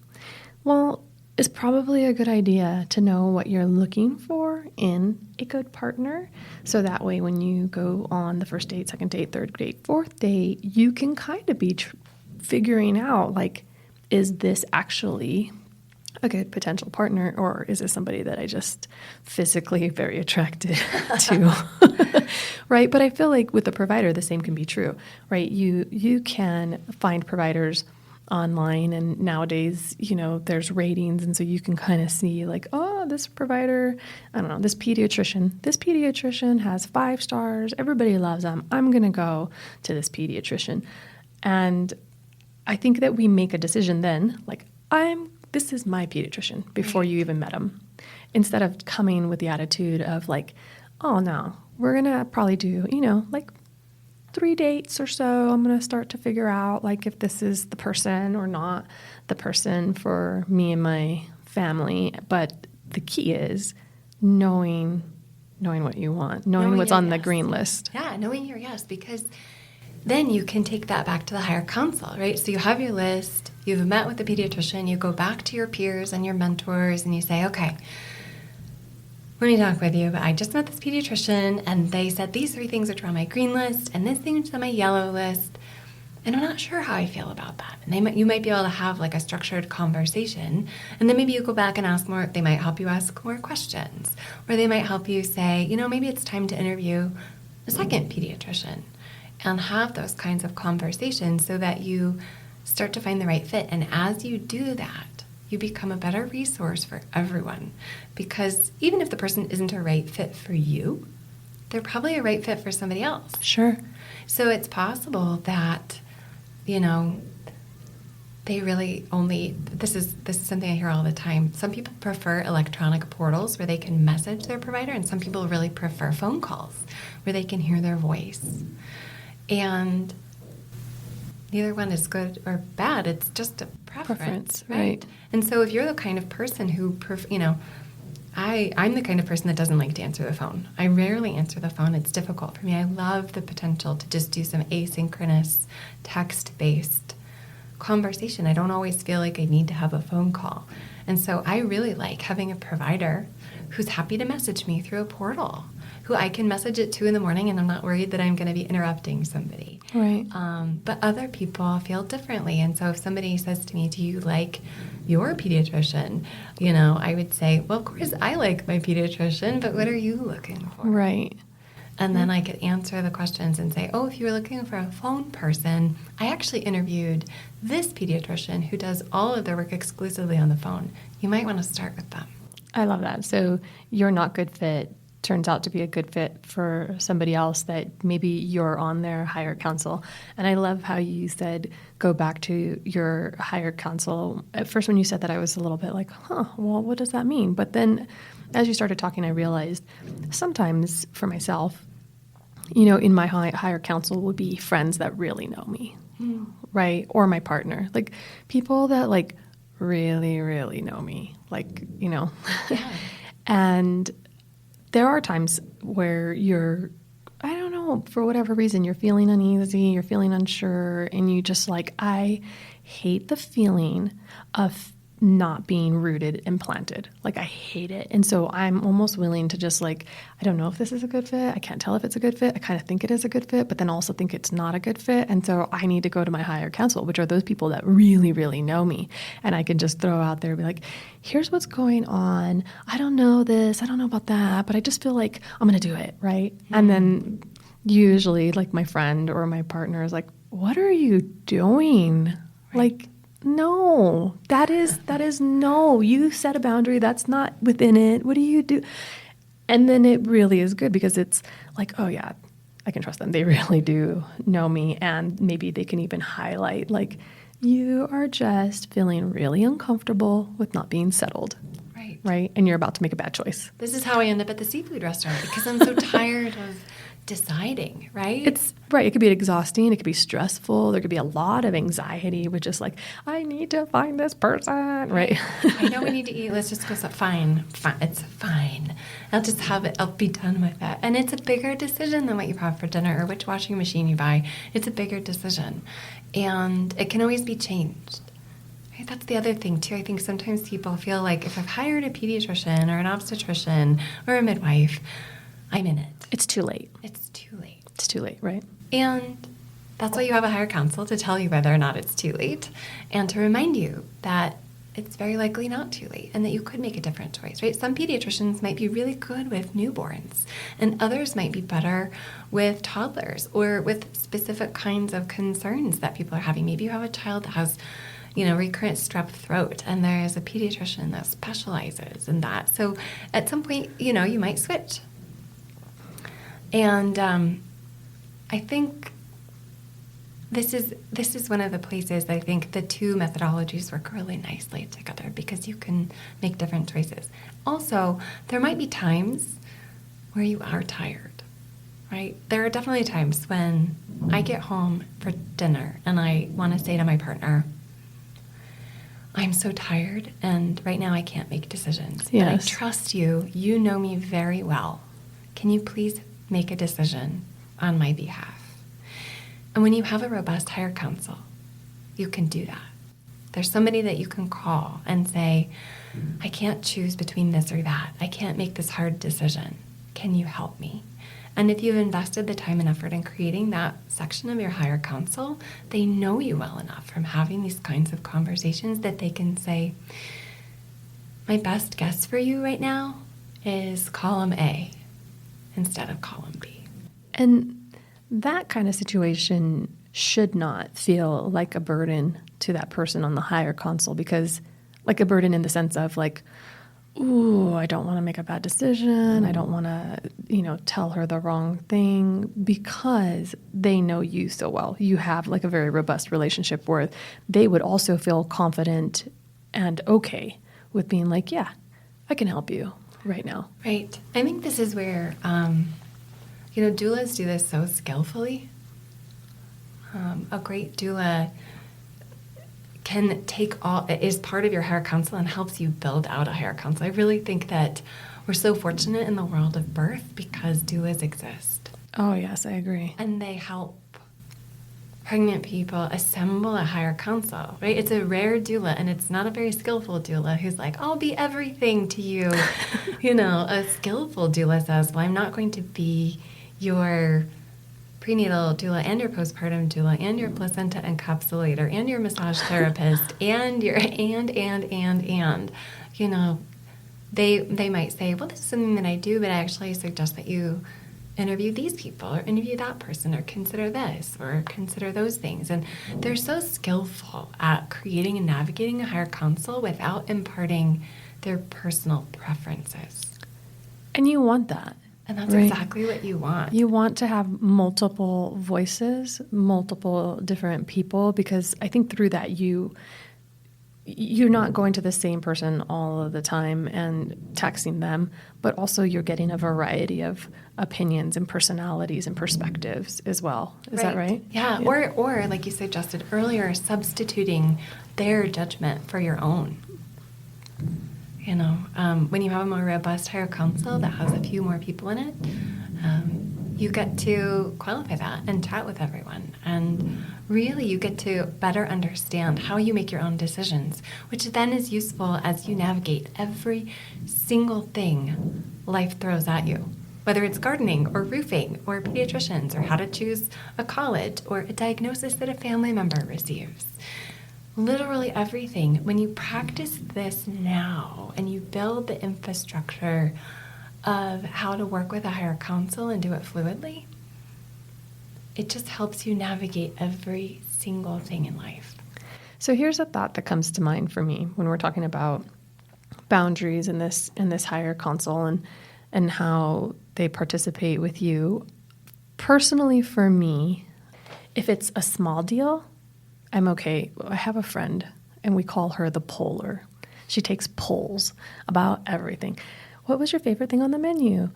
Well, it's probably a good idea to know what you're looking for in a good partner. So that way, when you go on the first date, second date, third date, fourth date, you can kind of be figuring out, is this actually a good potential partner, or is this somebody that I just physically very attracted to, right? But I feel like with the provider, the same can be true, right? You can find providers online, and nowadays, there's ratings, and so you can kind of see oh, this provider, I don't know, this pediatrician has 5 stars, everybody loves them, I'm going to go to this pediatrician. And I think that we make a decision then, this is my pediatrician, before you even met him, instead of coming with the attitude of oh no, we're going to probably do, 3 dates or so. I'm going to start to figure out if this is the person or not the person for me and my family, but the key is knowing what you want, knowing what's your on the yes. green list. Yeah, knowing your yes, because then you can take that back to the higher council, right? So you have your list, you've met with the pediatrician, you go back to your peers and your mentors and you say, okay, let me talk with you, but I just met this pediatrician and they said these 3 things are on my green list and this thing is on my yellow list. And I'm not sure how I feel about that. And you might be able to have like a structured conversation. And then maybe you go back and ask more. They might help you ask more questions. Or they might help you say, maybe it's time to interview a second pediatrician. And have those kinds of conversations so that you start to find the right fit. And as you do that, you become a better resource for everyone. Because even if the person isn't a right fit for you, they're probably a right fit for somebody else. Sure. So it's possible that they really only, this is something I hear all the time. Some people prefer electronic portals where they can message their provider, and some people really prefer phone calls where they can hear their voice. And neither one is good or bad. It's just a preference, right? And so if you're the kind of person who, I'm the kind of person that doesn't like to answer the phone. I rarely answer the phone. It's difficult for me. I love the potential to just do some asynchronous, text-based conversation. I don't always feel like I need to have a phone call. And so I really like having a provider who's happy to message me through a portal, who I can message at 2 a.m. and I'm not worried that I'm going to be interrupting somebody. Right. But other people feel differently. And so if somebody says to me, do you like your pediatrician? I would say, well, of course I like my pediatrician, but what are you looking for? Right. And then I could answer the questions and say, oh, if you were looking for a phone person, I actually interviewed this pediatrician who does all of their work exclusively on the phone. You might want to start with them. I love that. So your not good fit turns out to be a good fit for somebody else that maybe you're on their higher council. And I love how you said, go back to your higher council. At first, when you said that, I was a little bit like, well, what does that mean? But then as you started talking, I realized sometimes for myself, in my higher council would be friends that really know me, right? Or my partner, like people that like really, really know me, Yeah. And there are times where I don't know, for whatever reason, you're feeling uneasy, you're feeling unsure, and you just I hate the feeling of not being rooted and planted. I hate it. And so I'm almost willing to just I don't know if this is a good fit. I can't tell if it's a good fit. I kind of think it is a good fit, but then also think it's not a good fit. And so I need to go to my higher council, which are those people that really, really know me. And I can just throw out there and be like, here's what's going on. I don't know this. I don't know about that, but I just feel like I'm going to do it. Right. Mm-hmm. And then usually my friend or my partner is like, what are you doing? Right. No, that is no. You set a boundary. That's not within it. What do you do? And then it really is good because it's oh yeah, I can trust them. They really do know me. And maybe they can even highlight you are just feeling really uncomfortable with not being settled. Right. Right. And you're about to make a bad choice. This is how I end up at the seafood restaurant because I'm so tired of deciding, right? It's right. It could be exhausting. It could be stressful. There could be a lot of anxiety with just I need to find this person, right? I know we need to eat. Let's just go. Fine. It's fine. I'll just have it. I'll be done with that. And it's a bigger decision than what you have for dinner or which washing machine you buy. It's a bigger decision. And it can always be changed. Right? That's the other thing, too. I think sometimes people feel like if I've hired a pediatrician or an obstetrician or a midwife, I'm in it. It's too late. It's too late. It's too late, right? And that's why you have a higher council to tell you whether or not it's too late and to remind you that it's very likely not too late and that you could make a different choice, right? Some pediatricians might be really good with newborns and others might be better with toddlers or with specific kinds of concerns that people are having. Maybe you have a child that has recurrent strep throat, and there is a pediatrician that specializes in that. So at some point, you might switch. And I think this is one of the places I think the two methodologies work really nicely together because you can make different choices. Also, there might be times where you are tired, right? There are definitely times when I get home for dinner and I want to say to my partner, I'm so tired, and right now I can't make decisions. But Yes. I trust you. You know me very well. Can you please make a decision on my behalf? And when you have a robust higher counsel, you can do that. There's somebody that you can call and say, I can't choose between this or that. I can't make this hard decision. Can you help me? And if you've invested the time and effort in creating that section of your higher counsel, they know you well enough from having these kinds of conversations that they can say, my best guess for you right now is column A instead of column B. And that kind of situation should not feel like a burden to that person on the higher console, because like a burden in the sense of like, ooh, I don't want to make a bad decision. I don't want to, tell her the wrong thing, because they know you so well. You have like a very robust relationship where they would also feel confident and okay with being like, yeah, I can help you right now. Right. I think this is where, doulas do this so skillfully. A great doula can is part of your higher counsel and helps you build out a higher counsel. I really think that we're so fortunate in the world of birth because doulas exist. Oh, yes, I agree. And they help pregnant people assemble a higher counsel, right? It's a rare doula, and it's not a very skillful doula who's like, I'll be everything to you. A skillful doula says, well, I'm not going to be your prenatal doula and your postpartum doula and your placenta encapsulator and your massage therapist and your they might say, well, this is something that I do, but I actually suggest that you interview these people or interview that person or consider this or consider those things. And they're so skillful at creating and navigating a higher counsel without imparting their personal preferences. And you want that. And that's right? exactly what you want. You want to have multiple voices, multiple different people, because I think through that you're not going to the same person all of the time and texting them, but also you're getting a variety of opinions and personalities and perspectives as well. Is that right? Yeah. Or like you suggested earlier, substituting their judgment for your own. When you have a more robust higher counsel that has a few more people in it, you get to qualify that and chat with everyone. And really, you get to better understand how you make your own decisions, which then is useful as you navigate every single thing life throws at you, whether it's gardening or roofing or pediatricians or how to choose a college or a diagnosis that a family member receives. Literally everything. When you practice this now and you build the infrastructure of how to work with a higher counsel and do it fluidly, it just helps you navigate every single thing in life. So here's a thought that comes to mind for me when we're talking about boundaries in this higher counsel and how they participate with you. Personally, for me, if it's a small deal, I'm okay. I have a friend, and we call her the poller. She takes polls about everything. What was your favorite thing on the menu?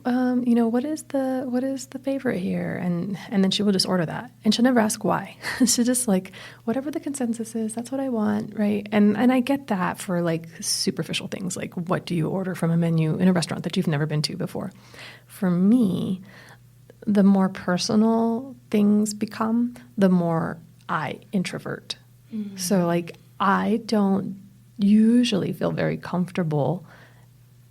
What is the favorite here? And then she will just order that, and she'll never ask why. She's just like, whatever the consensus is, that's what I want, right? And I get that for like superficial things, like what do you order from a menu in a restaurant that you've never been to before? For me, the more personal things become, the more I introvert. Mm-hmm. So like I don't usually feel very comfortable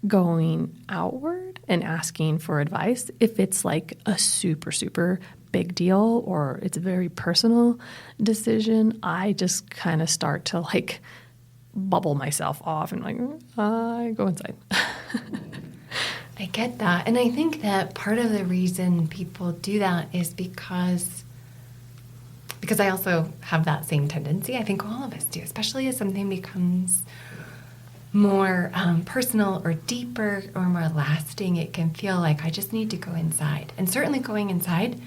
going outward and asking for advice if it's like a super, super big deal or it's a very personal decision. I just kind of start to like bubble myself off and like, I go inside. I get that. And I think that part of the reason people do that is because I also have that same tendency. I think all of us do, especially as something becomes more personal or deeper or more lasting. It can feel like I just need to go inside. And certainly going inside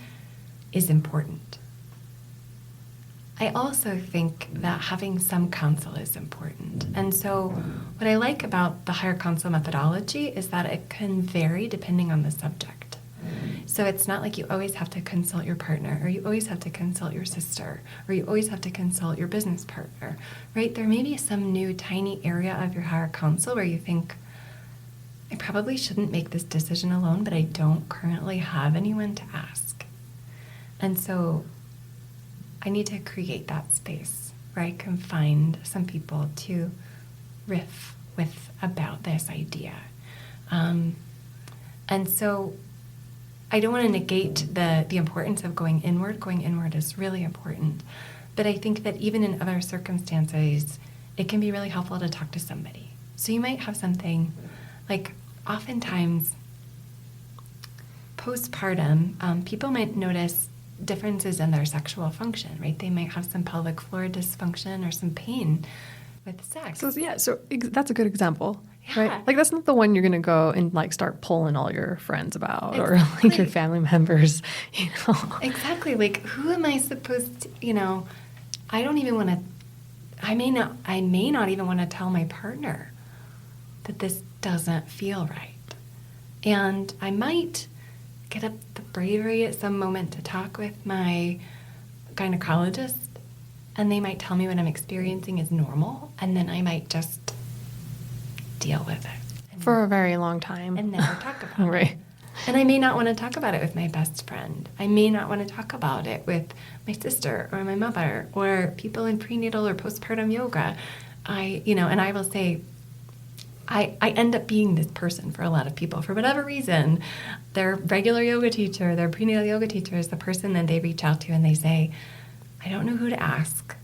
is important. I also think that having some counsel is important. And so what I like about the higher counsel methodology is that it can vary depending on the subject. So it's not like you always have to consult your partner, or you always have to consult your sister, or you always have to consult your business partner, right? There may be some new tiny area of your higher council where you think, I probably shouldn't make this decision alone, but I don't currently have anyone to ask. And so I need to create that space where I can find some people to riff with about this idea. And so I don't want to negate the importance of going inward. Going inward is really important. But I think that even in other circumstances, it can be really helpful to talk to somebody. So you might have something like, oftentimes postpartum, people might notice differences in their sexual function, right? They might have some pelvic floor dysfunction or some pain with sex. So that's a good example, Yeah. right? Like that's not the one you're going to go and like start pulling all your friends about or Exactly. like your family members, you know. Exactly. Like, who am I supposed to, I don't even want to, I may not even want to tell my partner that this doesn't feel right. And I might get up the bravery at some moment to talk with my gynecologist, and they might tell me what I'm experiencing is normal, and then I might just deal with it. For a very long time. And never talk about it. Right. And I may not want to talk about it with my best friend. I may not want to talk about it with my sister or my mother or people in prenatal or postpartum yoga. And I will say, I end up being this person for a lot of people. For whatever reason, their regular yoga teacher, their prenatal yoga teacher is the person that they reach out to and they say, I don't know who to ask,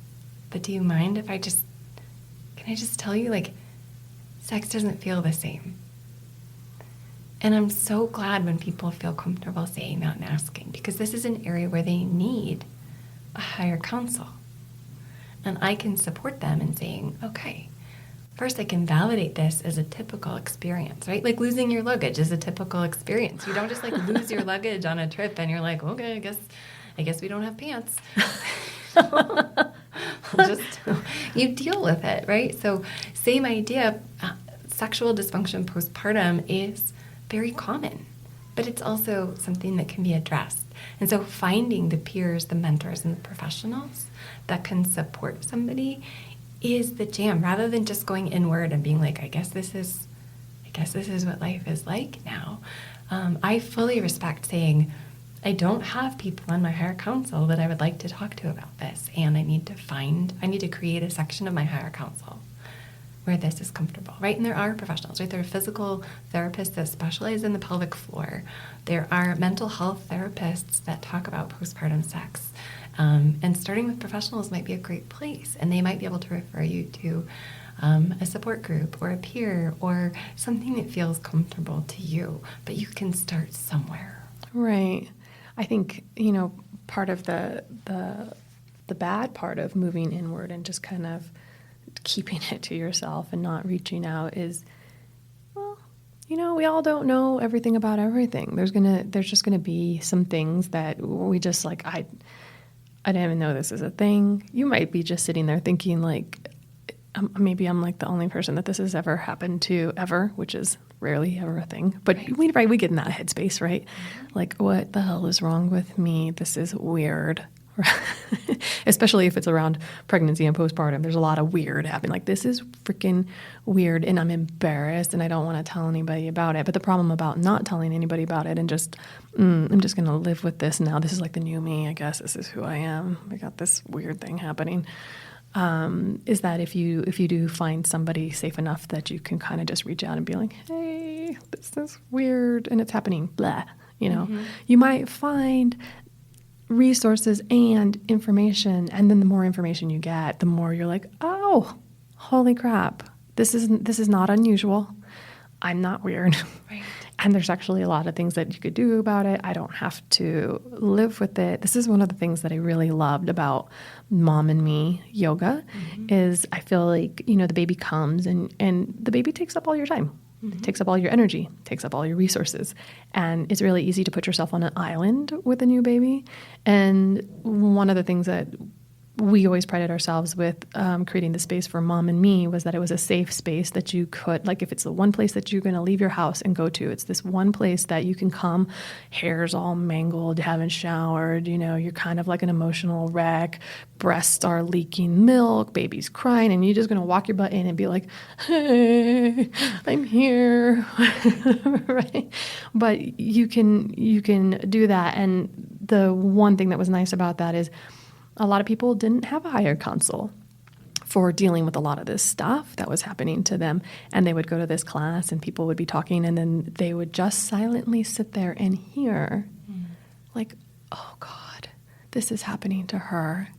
but do you mind if can I just tell you, like, sex doesn't feel the same. And I'm so glad when people feel comfortable saying that and asking, because this is an area where they need a higher counsel. And I can support them in saying, okay, first I can validate this as a typical experience, right? Like losing your luggage is a typical experience. You don't just like lose your luggage on a trip and you're like, okay, I guess we don't have pants. You deal with it, right? So same idea, sexual dysfunction postpartum is very common, but it's also something that can be addressed. And so finding the peers, the mentors, and the professionals that can support somebody is the jam, rather than just going inward and being like, I guess this is what life is like now. I fully respect saying, I don't have people on my higher council that I would like to talk to about this, and I need to create a section of my higher council where this is comfortable, right? And there are professionals, right? There are physical therapists that specialize in the pelvic floor. There are mental health therapists that talk about postpartum sex. And starting with professionals might be a great place, and they might be able to refer you to a support group or a peer or something that feels comfortable to you, but you can start somewhere. Right. I think, part of the bad part of moving inward and just kind of keeping it to yourself and not reaching out is, well, we all don't know everything about everything. There's just gonna be some things that we just like, I didn't even know this is a thing. You might be just sitting there thinking like, maybe I'm like the only person that this has ever happened to ever, which is rarely ever a thing. But we get in that headspace, right? Mm-hmm. Like, what the hell is wrong with me? This is weird. Especially if it's around pregnancy and postpartum. There's a lot of weird happening. Like, this is freaking weird, and I'm embarrassed, and I don't want to tell anybody about it. But the problem about not telling anybody about it and just, I'm just going to live with this now. This is like the new me, I guess. This is who I am. I got this weird thing happening. Is that if you do find somebody safe enough that you can kind of just reach out and be like, hey, this is weird, and it's happening, blah, Mm-hmm. You might find resources and information, and then the more information you get, the more you're like, oh, holy crap, this is not unusual. I'm not weird. Right. And there's actually a lot of things that you could do about it. I don't have to live with it. This is one of the things that I really loved about Mom and Me yoga, mm-hmm. is I feel like, the baby comes and the baby takes up all your time. Mm-hmm. It takes up all your energy, takes up all your resources. And it's really easy to put yourself on an island with a new baby. And one of the things that we always prided ourselves with creating the space for mom and me was that it was a safe space that you could, like if it's the one place that you're going to leave your house and go to, it's this one place that you can come, hair's all mangled, haven't showered, you're kind of like an emotional wreck, breasts are leaking milk, baby's crying, and you're just going to walk your butt in and be like, hey, I'm here, right? But you can do that. And the one thing that was nice about that is a lot of people didn't have a hired counsel for dealing with a lot of this stuff that was happening to them. And they would go to this class and people would be talking and then they would just silently sit there and hear like, oh God, this is happening to her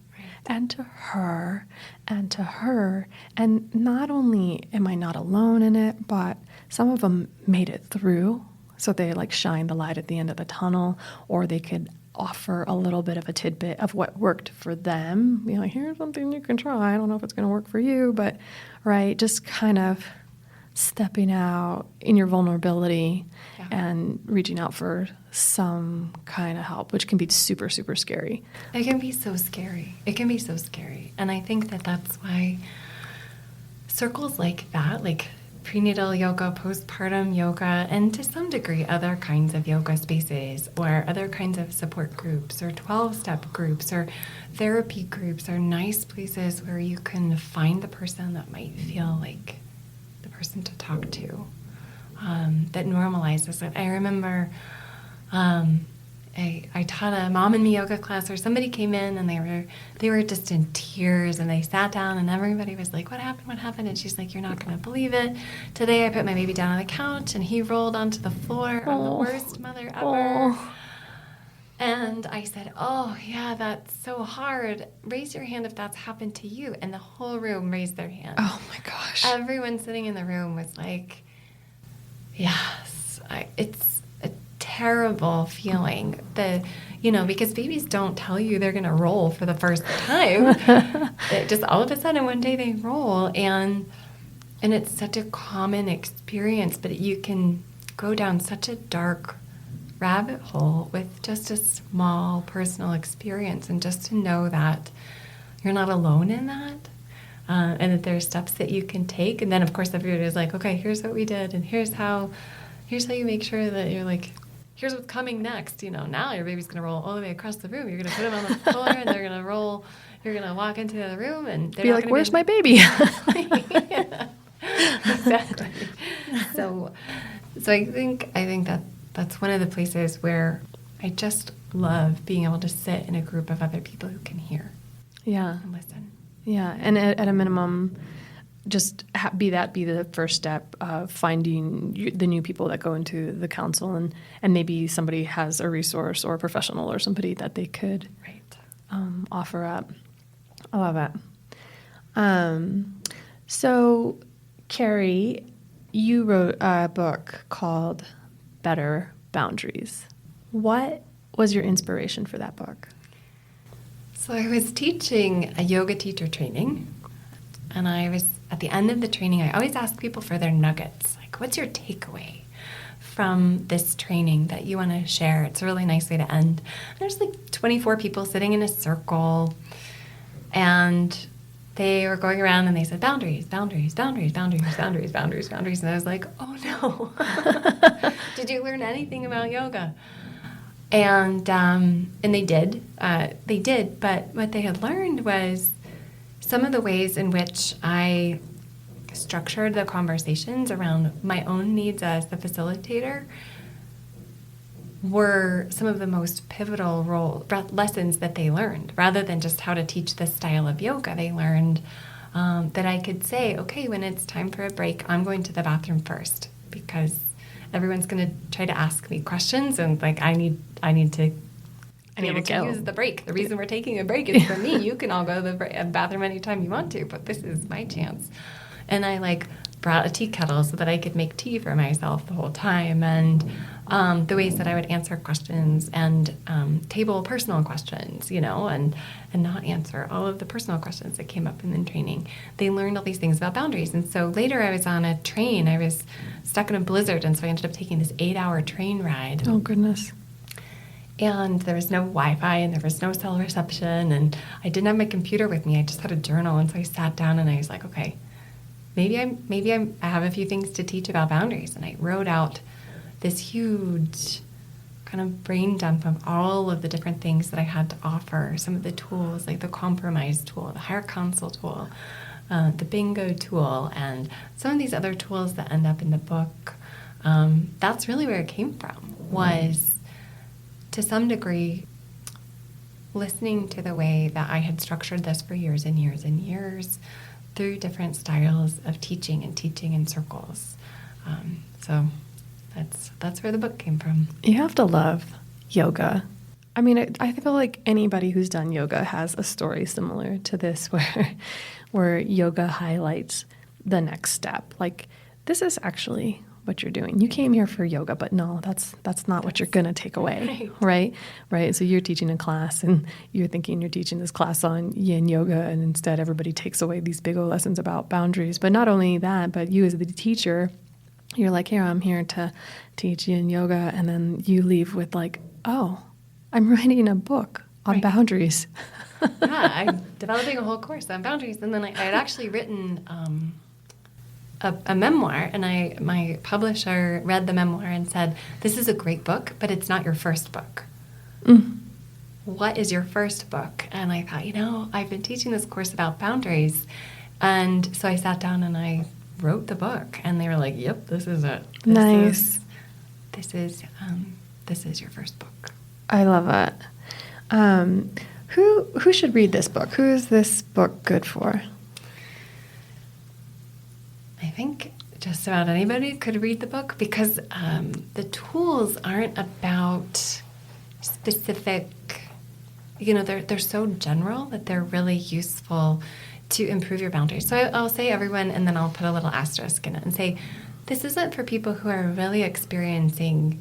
and to her and to her. And not only am I not alone in it, but some of them made it through. So they like shined the light at the end of the tunnel, or they could offer a little bit of a tidbit of what worked for them. Like, here's something you can try. I don't know if it's going to work for you, but right, just kind of stepping out in your vulnerability and reaching out for some kind of help, which can be super, super scary. It can be so scary. It can be so scary. And I think that that's why circles like that, like prenatal yoga, postpartum yoga, and to some degree other kinds of yoga spaces or other kinds of support groups or 12-step groups or therapy groups are nice places where you can find the person that might feel like the person to talk to, that normalizes it. I remember I taught a mom and me yoga class where somebody came in and they were just in tears and they sat down and everybody was like, what happened? And she's like, you're not going to believe it. Today I put my baby down on the couch and he rolled onto the floor. I'm the worst mother ever. And I said, oh yeah, that's so hard. Raise your hand if that's happened to you. And the whole room raised their hand. Oh my gosh. Everyone sitting in the room was like, yes, it's a terrible feeling. Because babies don't tell you they're going to roll for the first time. It just all of a sudden one day they roll, and it's such a common experience, but you can go down such a dark rabbit hole with just a small personal experience, and just to know that you're not alone in that. And that there are steps that you can take. And then, of course, everybody's like, okay, here's what we did. And here's how you make sure that you're like, here's what's coming next. Now your baby's going to roll all the way across the room. You're going to put them on the floor and they're going to roll. You're going to walk into the other room and they're be like, where's my baby? Yeah, exactly. So I think that's one of the places where I just love being able to sit in a group of other people who can hear. Yeah. And listen. Yeah, and at a minimum, just be the first step of finding the new people that go into the council, and maybe somebody has a resource or a professional or somebody that they could offer up. I love it. So, Carrie, you wrote a book called Better Boundaries. What was your inspiration for that book? So I was teaching a yoga teacher training, and I was at the end of the training, I always ask people for their nuggets. Like, what's your takeaway from this training that you want to share? It's a really nice way to end. There's like 24 people sitting in a circle, and they were going around and they said, boundaries, boundaries, boundaries, boundaries, boundaries, boundaries, boundaries. And I was like, oh no. Did you learn anything about yoga? And they did. But what they had learned was some of the ways in which I structured the conversations around my own needs as the facilitator were some of the most pivotal lessons that they learned. Rather than just how to teach this style of yoga, they learned that I could say, okay, when it's time for a break, I'm going to the bathroom first, because everyone's going to try to ask me questions, and like I need to use the break. The reason we're taking a break is for me. You can all go to the bathroom anytime you want to, but this is my chance. And I brought a tea kettle so that I could make tea for myself the whole time, and the ways that I would answer questions and table personal questions, and not answer all of the personal questions that came up in the training. They learned all these things about boundaries. And so later I was on a train. I was stuck in a blizzard, and so I ended up taking this 8-hour train ride. Oh, goodness. And there was no Wi-Fi and there was no cell reception, and I didn't have my computer with me. I just had a journal, and so I sat down and I was like, okay, I have a few things to teach about boundaries, and I wrote out this huge kind of brain dump of all of the different things that I had to offer. Some of the tools, like the compromise tool, the higher counsel tool, the bingo tool, and some of these other tools that end up in the book. That's really where it came from, was to some degree listening to the way that I had structured this for years and years and years through different styles of teaching in circles. So that's where the book came from. You have to love yoga. I mean, I feel like anybody who's done yoga has a story similar to this where yoga highlights the next step. Like, this is actually what you're doing. You came here for yoga, but no, that's not what you're going to take away, right? So you're teaching a class and you're thinking you're teaching this class on yin yoga, and instead everybody takes away these big old lessons about boundaries. But not only that, but you as the teacher, you're like, here, I'm here to teach yin yoga, and then you leave with like, oh, I'm writing a book on boundaries. Yeah, I'm developing a whole course on boundaries, and then I had actually written a memoir, and my publisher read the memoir and said, this is a great book, but it's not your first book. What is your first book? And I thought, I've been teaching this course about boundaries, and so I sat down and I wrote the book, and they were like, yep, this is it. Nice. This is your first book. I love it. Who should read this book? Who is this book good for? I think just about anybody could read the book, because the tools aren't about specific, they're so general that they're really useful to improve your boundaries. So I'll say everyone, and then I'll put a little asterisk in it and say, this isn't for people who are really experiencing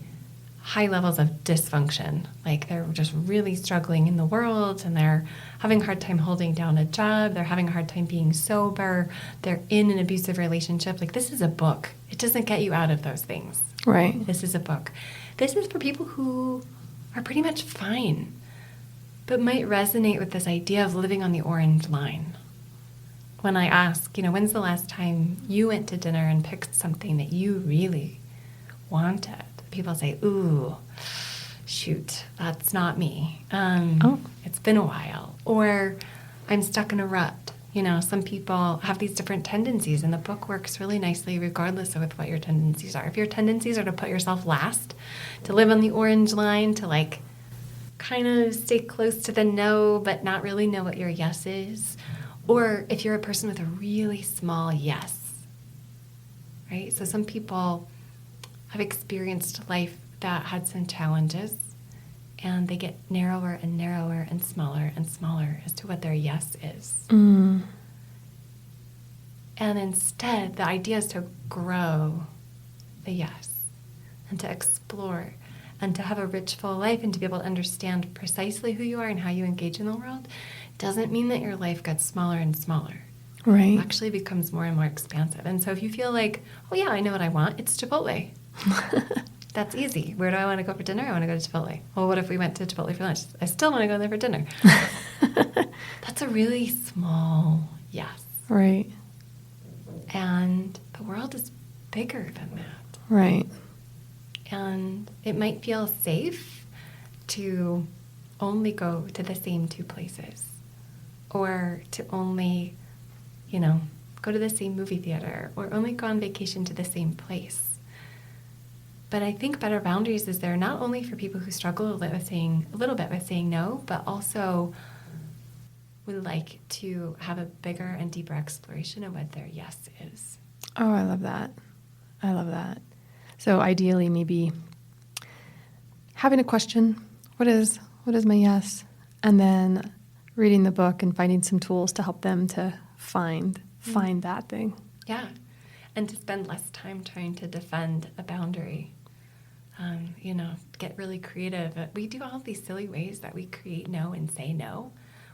high levels of dysfunction. Like, they're just really struggling in the world, and they're having a hard time holding down a job. They're having a hard time being sober. They're in an abusive relationship. Like, this is a book. It doesn't get you out of those things. Right. This is a book. This is for people who are pretty much fine, but might resonate with this idea of living on the orange line. When I ask, when's the last time you went to dinner and picked something that you really wanted? People say, ooh, shoot, that's not me. It's been a while. Or I'm stuck in a rut. Some people have these different tendencies, and the book works really nicely regardless of what your tendencies are. If your tendencies are to put yourself last, to live on the orange line, to kind of stay close to the no, but not really know what your yes is. Or if you're a person with a really small yes, right? So some people have experienced life that had some challenges, and they get narrower and narrower and smaller as to what their yes is. And instead, the idea is to grow the yes and to explore and to have a rich, full life, and to be able to understand precisely who you are and how you engage in the world. Doesn't mean that your life gets smaller and smaller. Right. It actually becomes more and more expansive. And so if you feel like, oh yeah, I know what I want, it's Chipotle. That's easy. Where do I want to go for dinner? I want to go to Chipotle. Well, what if we went to Chipotle for lunch? I still want to go there for dinner. That's a really small yes. Right. And the world is bigger than that. Right. And it might feel safe to only go to the same two places, or to only, go to the same movie theater, or only go on vacation to the same place. But I think Better Boundaries is there not only for people who struggle a little bit with saying no, but also would like to have a bigger and deeper exploration of what their yes is. Oh, I love that. I love that. So ideally, maybe having a question, what is my yes? And then reading the book and finding some tools to help them to find that thing. Yeah. And to spend less time trying to defend a boundary. Get really creative. We do all these silly ways that we create no and say no.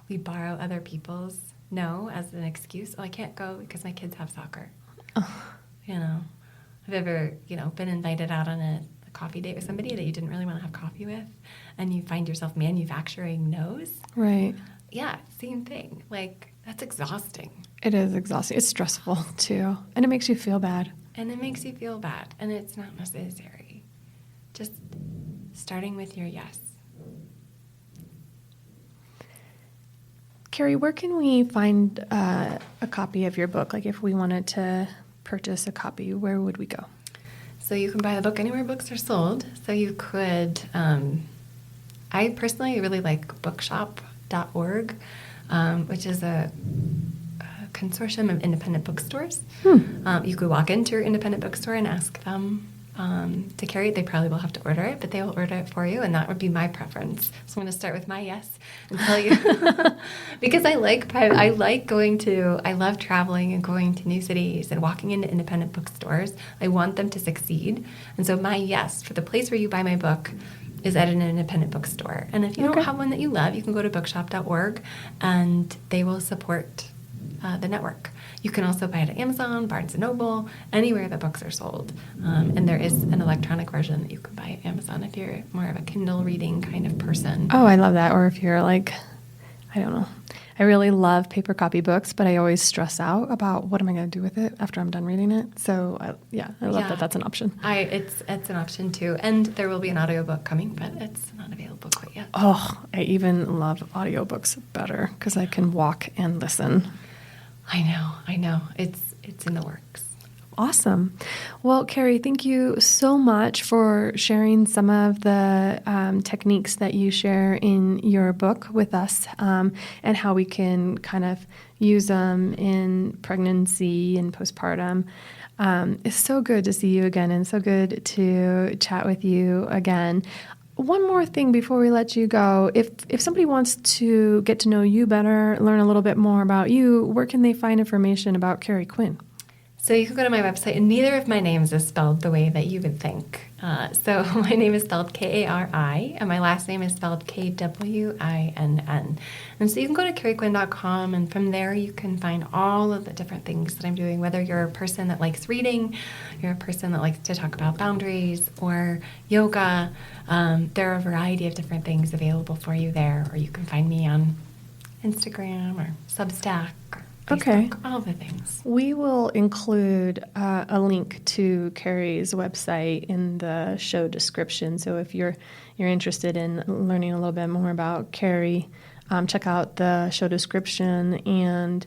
We borrow other people's no as an excuse. Oh, I can't go because my kids have soccer. Oh. I've ever, been invited out on a coffee date with somebody that you didn't really want to have coffee with, and you find yourself manufacturing no's. Right. Yeah, same thing. Like, that's exhausting. It is exhausting. It's stressful too. And it makes you feel bad. And it makes you feel bad, and it's not necessary. Just starting with your yes. Carrie, where can we find a copy of your book? Like if we wanted to purchase a copy, where would we go? So you can buy the book anywhere books are sold. So you could, I personally really like bookshop.org, which is a consortium of independent bookstores. You could walk into your independent bookstore and ask them to carry it. They probably will have to order it, but they will order it for you, and that would be my preference. So I'm going to start with my yes and tell you because I love traveling and going to new cities and walking into independent bookstores. I want them to succeed, and so my yes for the place where you buy my book is at an independent bookstore. And if you don't have one that you love, you can go to bookshop.org, and they will support the network. You can also buy it at Amazon, Barnes & Noble, anywhere that books are sold. And there is an electronic version that you can buy at Amazon if you're more of a Kindle reading kind of person. Oh, I love that. Or if you're like, I don't know. I really love paper copy books, but I always stress out about what am I going to do with it after I'm done reading it. So, I love that that's an option. It's an option too. And there will be an audiobook coming, but it's not available quite yet. Oh, I even love audiobooks better because I can walk and listen. I know. It's in the works. Awesome. Well, Carrie, thank you so much for sharing some of the techniques that you share in your book with us and how we can kind of use them in pregnancy and postpartum. It's so good to see you again and so good to chat with you again. One more thing before we let you go. If somebody wants to get to know you better, learn a little bit more about you, where can they find information about Carrie Quinn? So you can go to my website, and neither of my names is spelled the way that you would think. So my name is spelled Kari, and my last name is spelled Kwinn. And so you can go to carriequinn.com, and from there you can find all of the different things that I'm doing, whether you're a person that likes reading, you're a person that likes to talk about boundaries, or yoga. There are a variety of different things available for you there, or you can find me on Instagram or Substack or Facebook, all the things. We will include a link to Carrie's website in the show description. So if you're interested in learning a little bit more about Carrie, check out the show description, and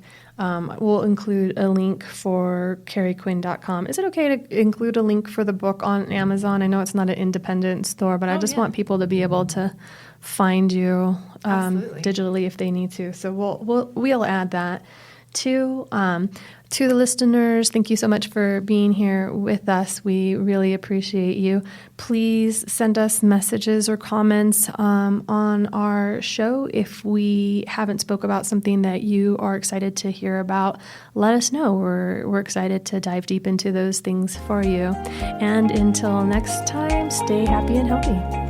we'll include a link for carriequinn.com. Is it okay to include a link for the book on Amazon? I know it's not an independent store, but I just want people to be able to find you digitally if they need to. So we'll add that. To the listeners, thank you so much for being here with us. We really appreciate you. Please send us messages or comments on our show. If we haven't spoke about something that you are excited to hear about, let us know. We're excited to dive deep into those things for you. And until next time, stay happy and healthy.